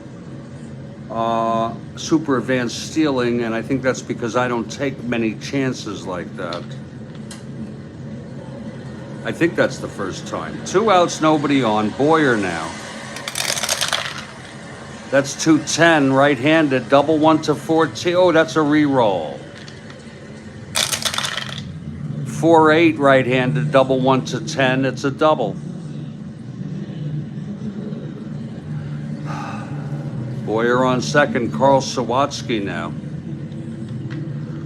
super advanced stealing, and I think that's because I don't take many chances like that. I think that's the first time. 2 outs, nobody on. Boyer now. That's 2-10, right-handed, double 1 to 14. Oh, that's a re-roll. 4-8, right-handed, double 1 to 10. It's a double. Boyer on second, Carl Sawatsky now.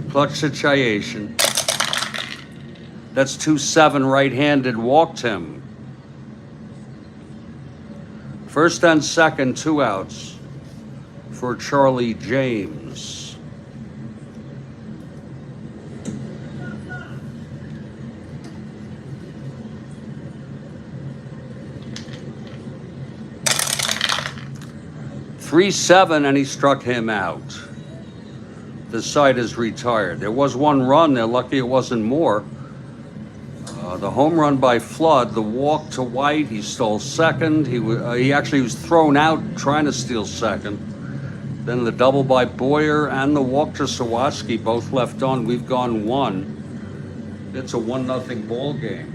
Clutch situation. That's 2-7, right-handed, walked him. First and second, 2 outs for Charlie James. 3-7, and he struck him out. The side is retired. There was 1 run. They're lucky it wasn't more. The home run by Flood, the walk to White, he stole second. He actually was thrown out trying to steal second. Then the double by Boyer and the walk to Sawatsky, both left on. We've gone 1. It's a 1-0 ball game.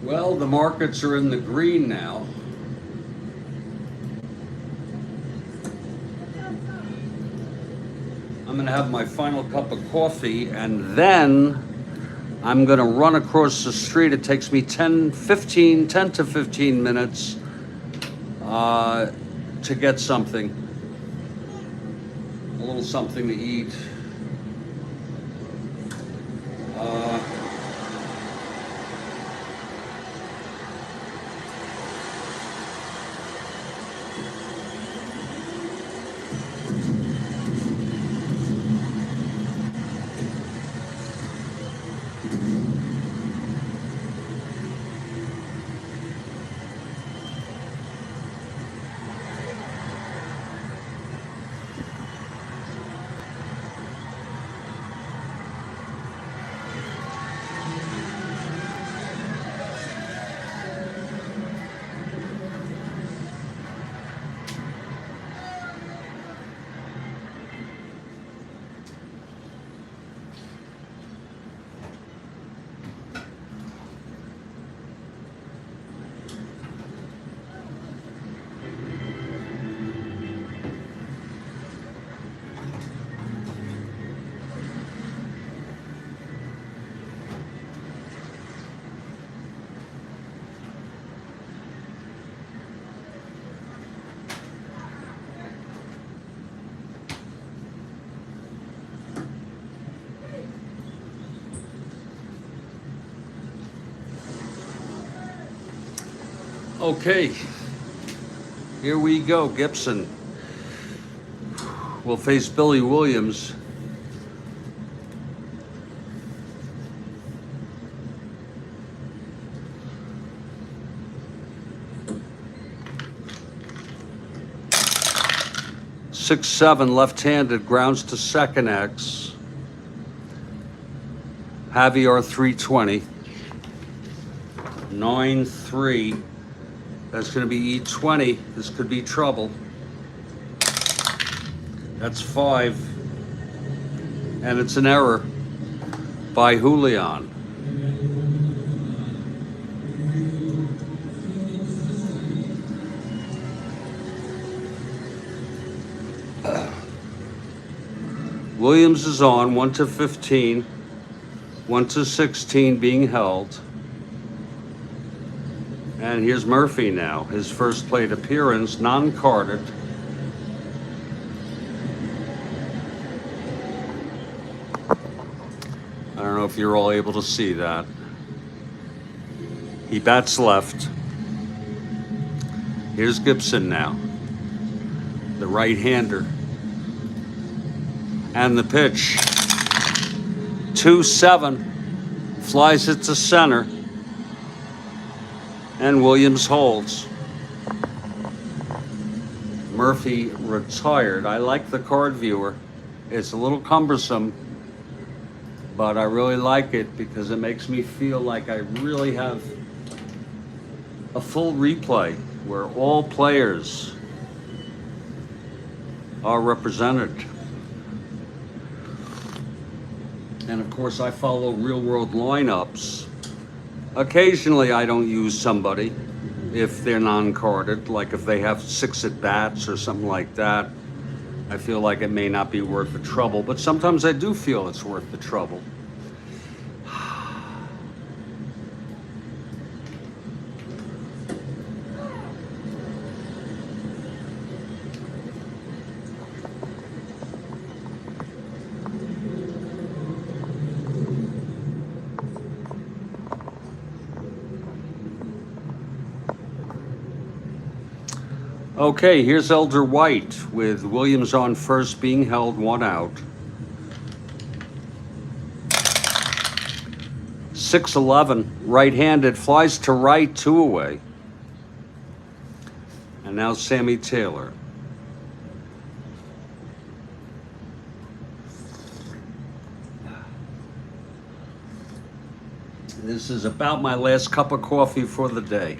Well, the markets are in the green now. I'm going to have my final cup of coffee, and then I'm going to run across the street. It takes me 10 to 15 minutes to get something, a little something to eat. Okay, here we go. Gibson will face Billy Williams. Six, 7, left-handed, grounds to second X. Javier 320. 9-3. That's going to be E20. This could be trouble. That's 5. And it's an error by Julian. Williams is on 1 to 15, 1 to 16 being held. And here's Murphy now, his first plate appearance, non-carded. I don't know if you're all able to see that. He bats left. Here's Gibson now, the right-hander. And the pitch, 2-7, flies it to center. And Williams holds. Murphy retired. I like the card viewer. It's a little cumbersome, but I really like it because it makes me feel like I really have a full replay where all players are represented. And of course, I follow real-world lineups. Occasionally, I don't use somebody if they're non-carded, like if they have 6 at-bats or something like that. I feel like it may not be worth the trouble, but sometimes I do feel it's worth the trouble. Okay, here's Elder White with Williams on first, being held, 1 out. 6-11, right-handed, flies to right, 2 away. And now Sammy Taylor. This is about my last cup of coffee for the day.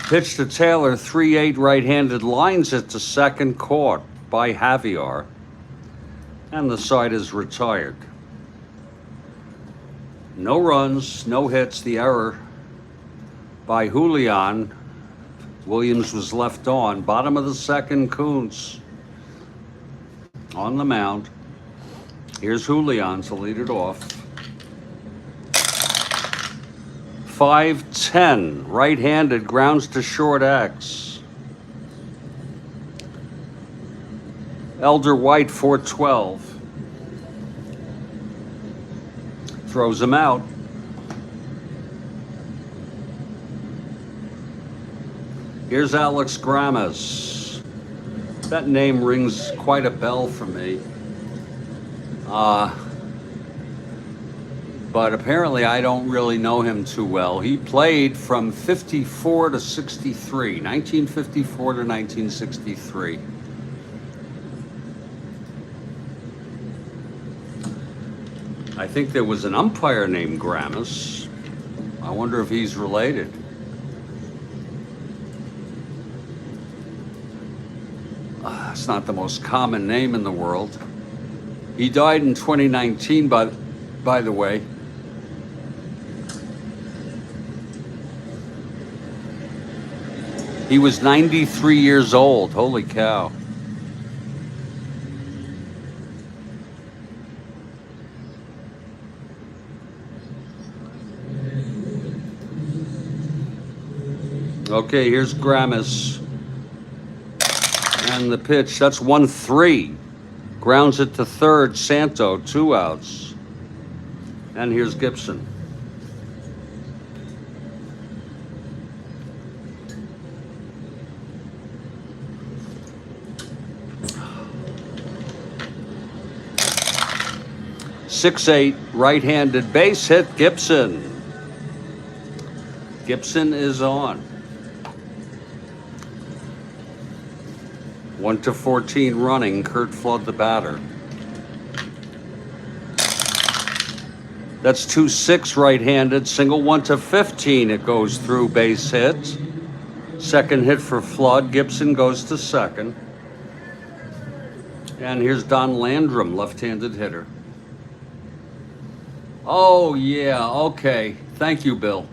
Pitch to Taylor, 3-8, right-handed, lines it to second, caught by Javier. And the side is retired. No runs, no hits. The error by Julian. Williams was left on. Bottom of the second, Kuntz on the mound. Here's Julian to lead it off. 5-10, right-handed, grounds to short X. Elder White, 4-12. Throws him out. Here's Alex Grammas. That name rings quite a bell for me. But apparently I don't really know him too well. He played from 54 to 63, 1954 to 1963. I think there was an umpire named Grammas. I wonder if he's related. It's not the most common name in the world. He died in 2019, by the way. He was 93 years old. Holy cow. Okay, here's Grammas. And the pitch, that's 1-3. Grounds it to third, Santo, 2 outs. And here's Gibson. Six-eight, right-handed base hit, Gibson. Gibson is on. 1-14 running, Kurt Flood the batter. That's 2-6 right-handed, single 1-15, it goes through, base hit. Second hit for Flood, Gibson goes to second. And here's Don Landrum, left-handed hitter. Oh yeah, okay, thank you, Bill.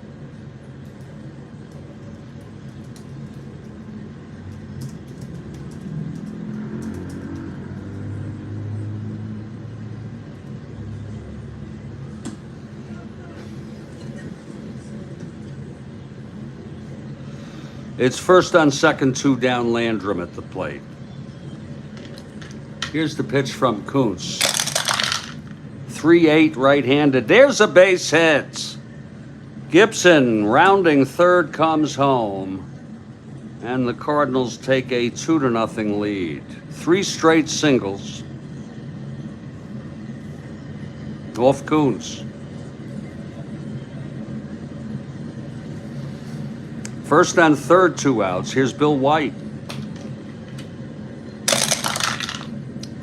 It's first on second, 2 down, Landrum at the plate. Here's the pitch from Kuntz. 3-8 right-handed. There's a base hit. Gibson rounding third comes home. And the Cardinals take a 2-0 lead. 3 straight singles. Off Kuntz. First and third, 2 outs. Here's Bill White.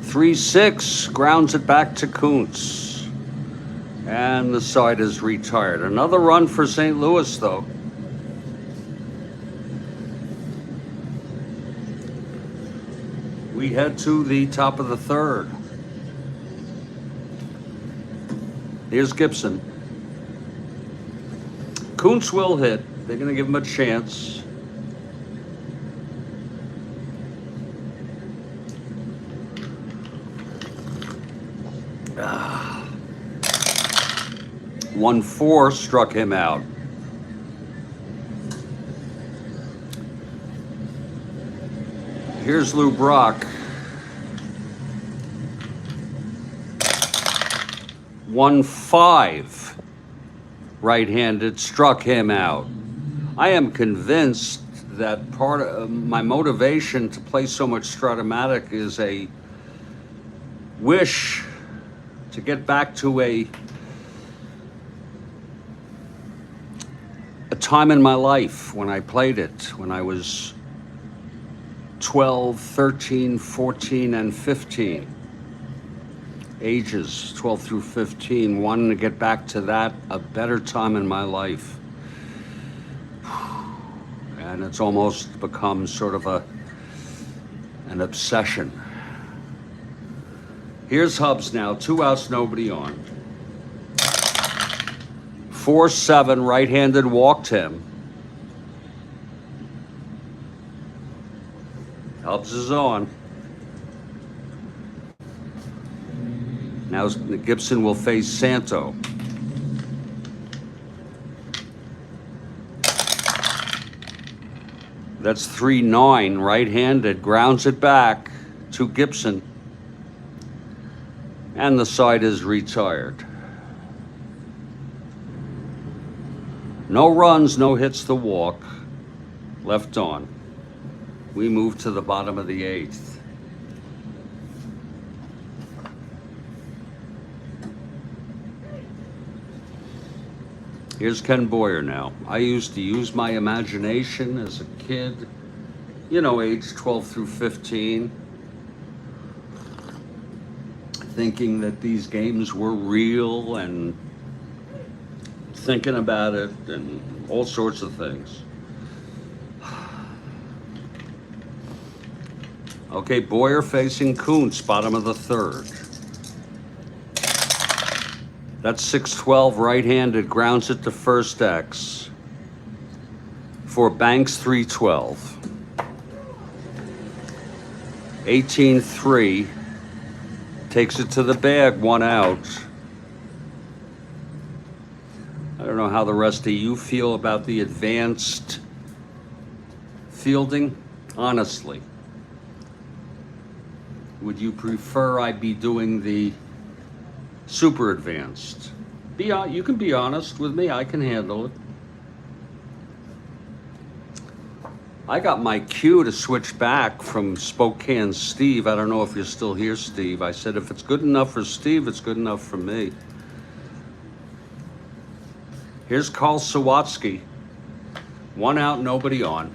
3-6, grounds it back to Kuntz. And the side is retired. Another run for St. Louis, though. We head to the top of the third. Here's Gibson. Kuntz will hit. They're going to give him a chance. Ah. 1-4 struck him out. Here's Lou Brock. 1-5 right-handed, struck him out. I am convinced that part of my motivation to play so much Strat-O-Matic is a wish to get back to a time in my life when I played it, when I was 12, 13, 14, and 15. Ages 12 through 15, wanting to get back to that, a better time in my life. And it's almost become sort of an obsession. Here's Hubs now, 2 outs, nobody on. 4-7, right-handed, walked him. Helps is on. Now Gibson will face Santo. That's 3-9, right-handed, grounds it back to Gibson. And the side is retired. No runs, no hits to walk. Left on. We move to the bottom of the 8th. Here's Ken Boyer now. I used to use my imagination as a kid, you know, age 12 through 15, thinking that these games were real and thinking about it and all sorts of things. Okay, Boyer facing Kuntz, bottom of the 3rd. That's 6-12, right-handed, grounds it to first X. For Banks, 3-12. 18-3, takes it to the bag, 1 out. I don't know how the rest of you feel about the advanced fielding, honestly. Would you prefer I be doing the super advanced? You can be honest with me, I can handle it. I got my cue to switch back from Spokane Steve. I don't know if you're still here, Steve. I said if it's good enough for Steve, it's good enough for me. Here's Carl Sawatsky. 1 out, nobody on.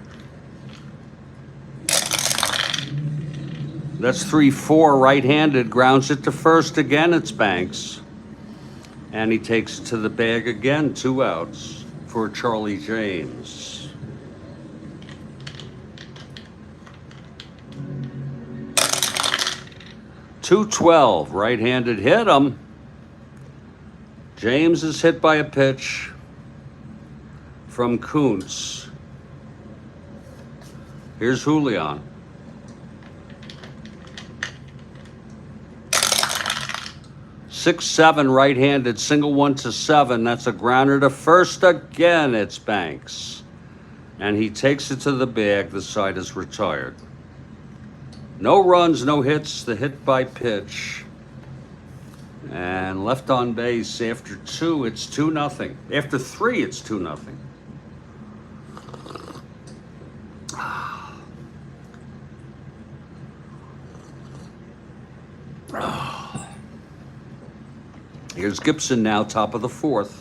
That's 3-4, right-handed, grounds it to first again, it's Banks. And he takes it to the bag again, 2 outs for Charlie James. .212, right-handed, hit him. James is hit by a pitch from Kuntz. Here's Julian. 6-7, right-handed, single 1 to 7. That's a grounder to first again. It's Banks. And he takes it to the bag. The side is retired. No runs, no hits. The hit by pitch. And left on base after 2, it's 2-0. After 3, it's 2-0. Here's Gibson now, top of the 4th.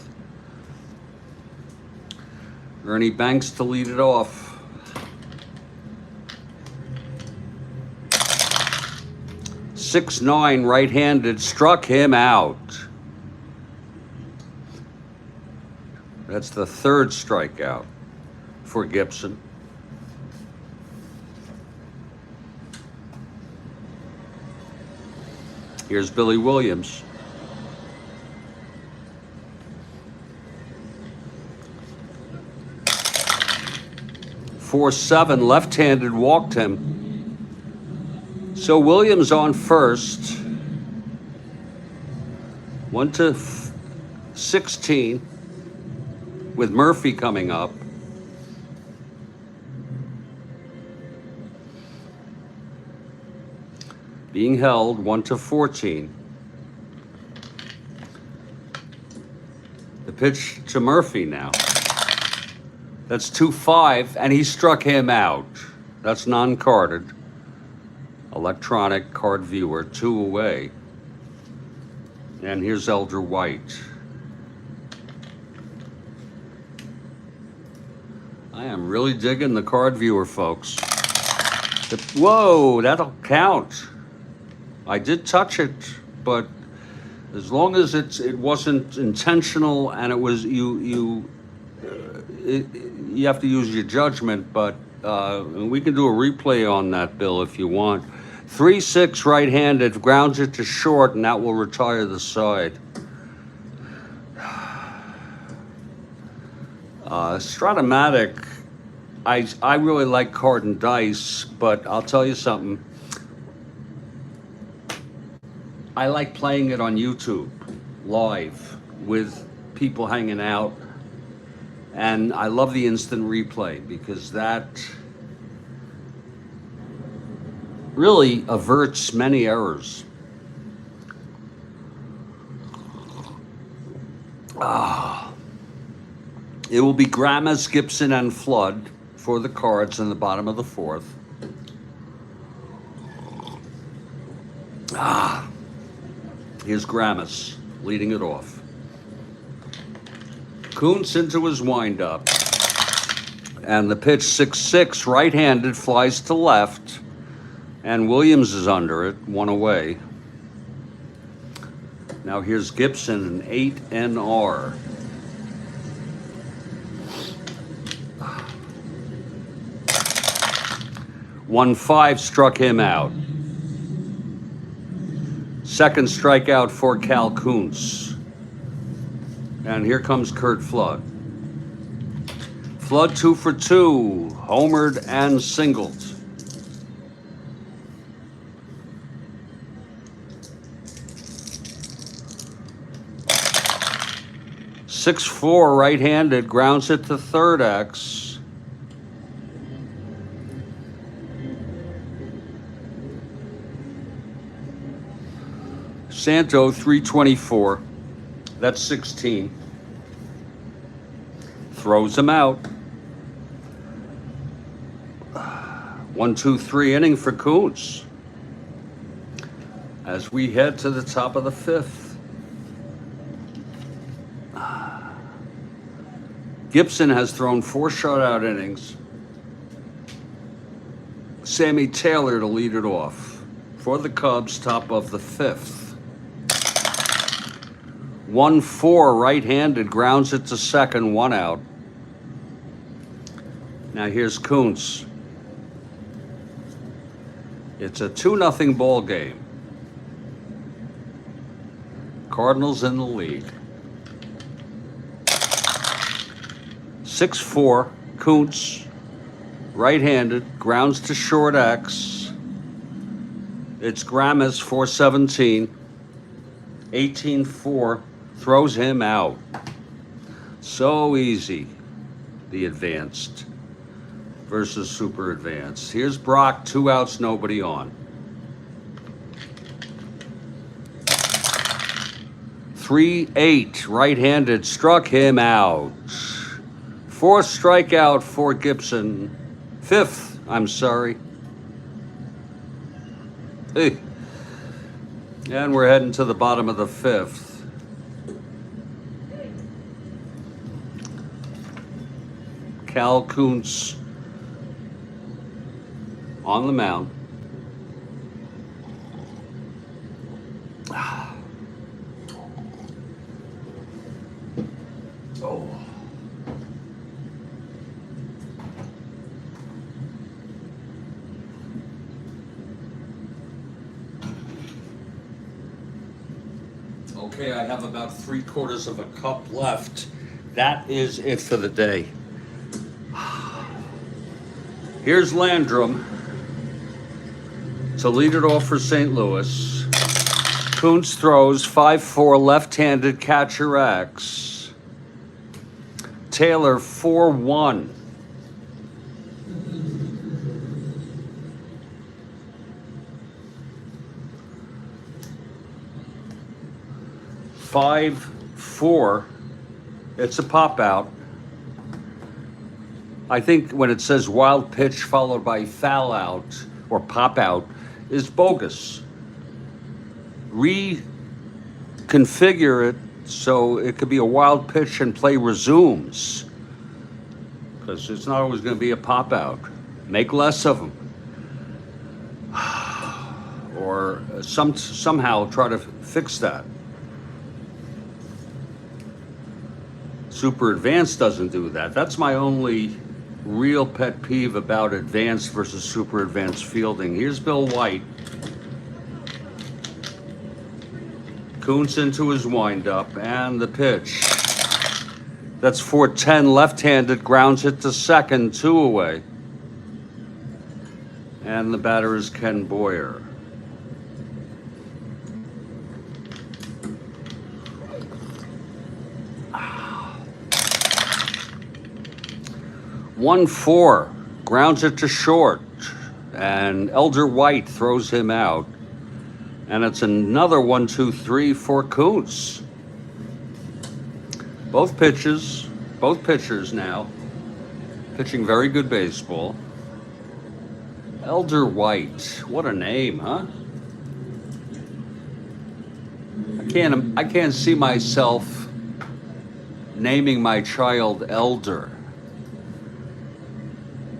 Ernie Banks to lead it off. .69, right-handed, struck him out. That's the 3rd strikeout for Gibson. Here's Billy Williams. 4-7, left-handed, walked him. So Williams on first. 1 to 16 with Murphy coming up. Being held 1 to 14. The pitch to Murphy now. That's 2-5, and he struck him out. That's non-carded. Electronic card viewer, 2 away. And here's Elder White. I am really digging the card viewer, folks. Whoa, that'll count. I did touch it, but as long as it wasn't intentional and it was you have to use your judgment, but we can do a replay on that, Bill, if you want. 3-6 right-handed, grounds it to short, and that will retire the side. Strat-O-Matic, I really like card and dice, but I'll tell you something. I like playing it on YouTube, live, with people hanging out. And I love the instant replay because that really averts many errors. It will be Grammas, Gibson, and Flood for the cards in the bottom of the fourth. Here's Grammas leading it off. Kuntz into his windup. And the pitch 6-6, right-handed, flies to left. And Williams is under it, one away. Now here's Gibson, an 8 NR. One 5 struck him out. Second strikeout for Cal Kuntz. And here comes Curt Flood. Flood 2 for 2, homered and singled. .6-4 right-handed, grounds it to third X. Santo 324, that's 16. Throws him out. 1-2-3 inning for Kuntz as we head to the top of the fifth. Gibson has thrown 4 shutout innings. Sammy Taylor to lead it off for the Cubs, top of the fifth. 1-4 right-handed, grounds it to second, 1 out. Now here's Kuntz. It's a 2-0 ball game. Cardinals in the lead. 6-4, Kuntz, right-handed, grounds to short X. It's Grammas 417, 18-4, throws him out. So easy, the advanced versus super advanced. Here's Brock, 2 outs, nobody on. 3-8, right-handed, struck him out. 4th strikeout for Gibson. 5th, I'm sorry. Hey. And we're heading to the bottom of the 5th. Cal Kuntz on the mound. Oh. Okay, I have about 3/4 of a cup left. That is it for the day. Here's Landrum to lead it off for St. Louis. Kuntz throws 5-4 left-handed, catcher X. Taylor 4-1. .54. It's a pop out. I think when it says wild pitch followed by foul out or pop out is bogus. Reconfigure it so it could be a wild pitch and play resumes, because it's not always going to be a pop out. Make less of them, or somehow try to fix that. Super advanced doesn't do that. That's my only real pet peeve about advanced versus super advanced fielding. Here's Bill White. Kuntz into his windup, and the pitch. That's 410 left-handed, grounds it to second, 2 away. And the batter is Ken Boyer. One four, grounds it to short, and Elder White throws him out. And it's another 1-2-3 for Kuntz. Both pitchers now pitching very good baseball. Elder White, what a name, huh? I can't see myself naming my child Elder.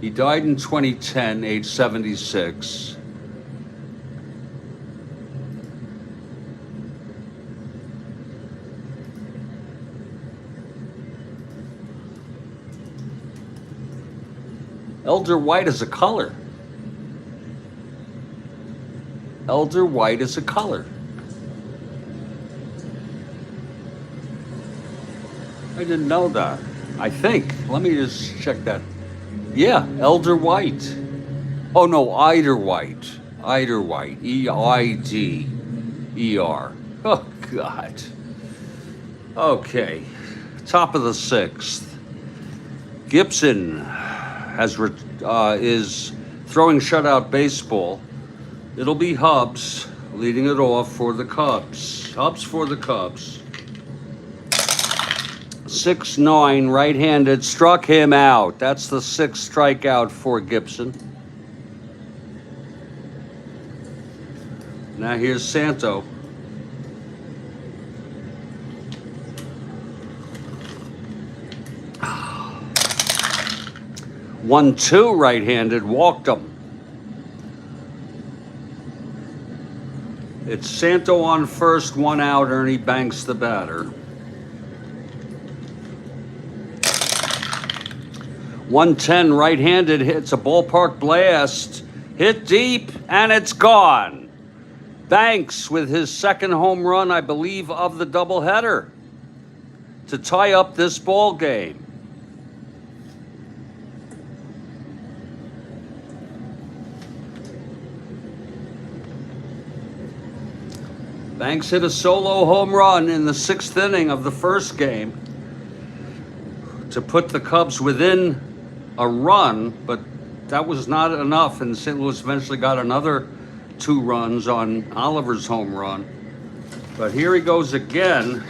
He died in 2010, age 76. Elder White is a color. Elder White is a color. I didn't know that. I think. Let me just check that. Yeah, Elder White. Oh no, Eider White. Eider White. E-I-D-E-R. Oh God. Okay. Top of the 6th. Gibson is throwing shutout baseball. It'll be Hubbs leading it off for the Cubs. Hubbs for the Cubs. 6-9, right-handed, struck him out. That's the 6th strikeout for Gibson. Now here's Santo. One, two, right-handed, walked him. It's Santo on first, 1 out, Ernie Banks the batter. 110, right-handed, hits a ballpark blast, hit deep, and it's gone. Banks with his 2nd home run, I believe, of the doubleheader to tie up this ball game. Banks hit a solo home run in the 6th inning of the first game to put the Cubs within a run, but that was not enough, and St. Louis eventually got another 2 runs on Oliver's home run. But here he goes again,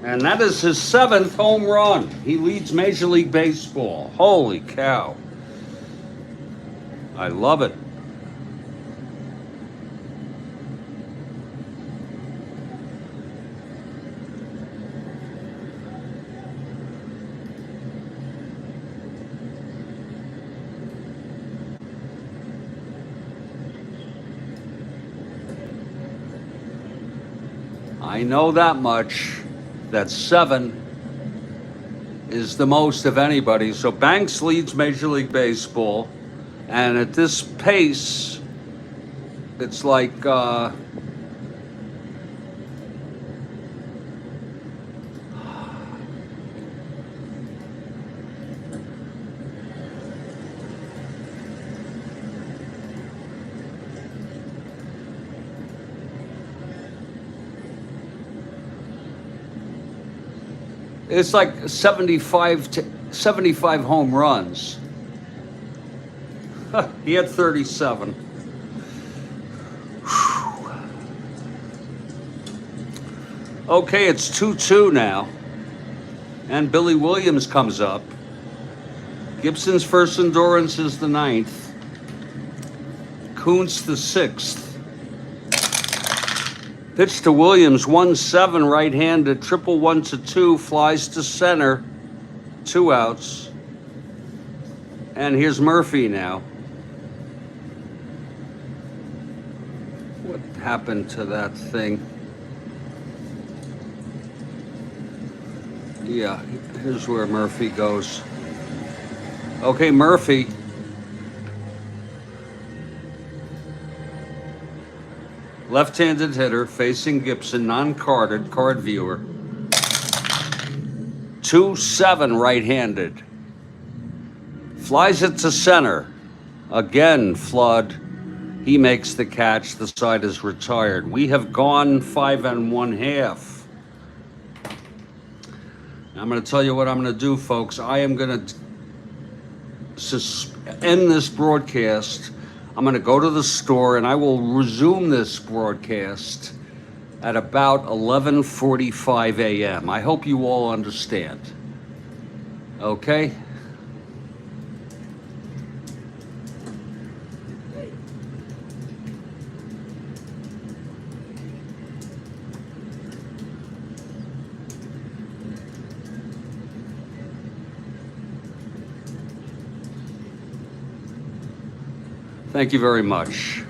and that is his 7th home run. He leads Major League Baseball. Holy cow. I love it. I know that much, that 7 is the most of anybody. So Banks leads Major League Baseball, and at this pace, it's like it's like 75 home runs. He had 37. Whew. Okay, it's 2-2 now. And Billy Williams comes up. Gibson's first endurance is the 9th. Kuntz the 6th. Pitch to Williams, 1-7, right-handed, 1-1-2, flies to center, 2 outs. And here's Murphy now. What happened to that thing? Yeah, here's where Murphy goes. Okay, Murphy. Left-handed hitter facing Gibson, non-carded, card viewer. 2-7 right-handed. Flies it to center. Again, Flood. He makes the catch. The side is retired. We have gone 5 1/2. I'm going to tell you what I'm going to do, folks. I am going to end this broadcast. I'm going to go to the store and I will resume this broadcast at about 11:45 a.m. I hope you all understand. Okay? Thank you very much.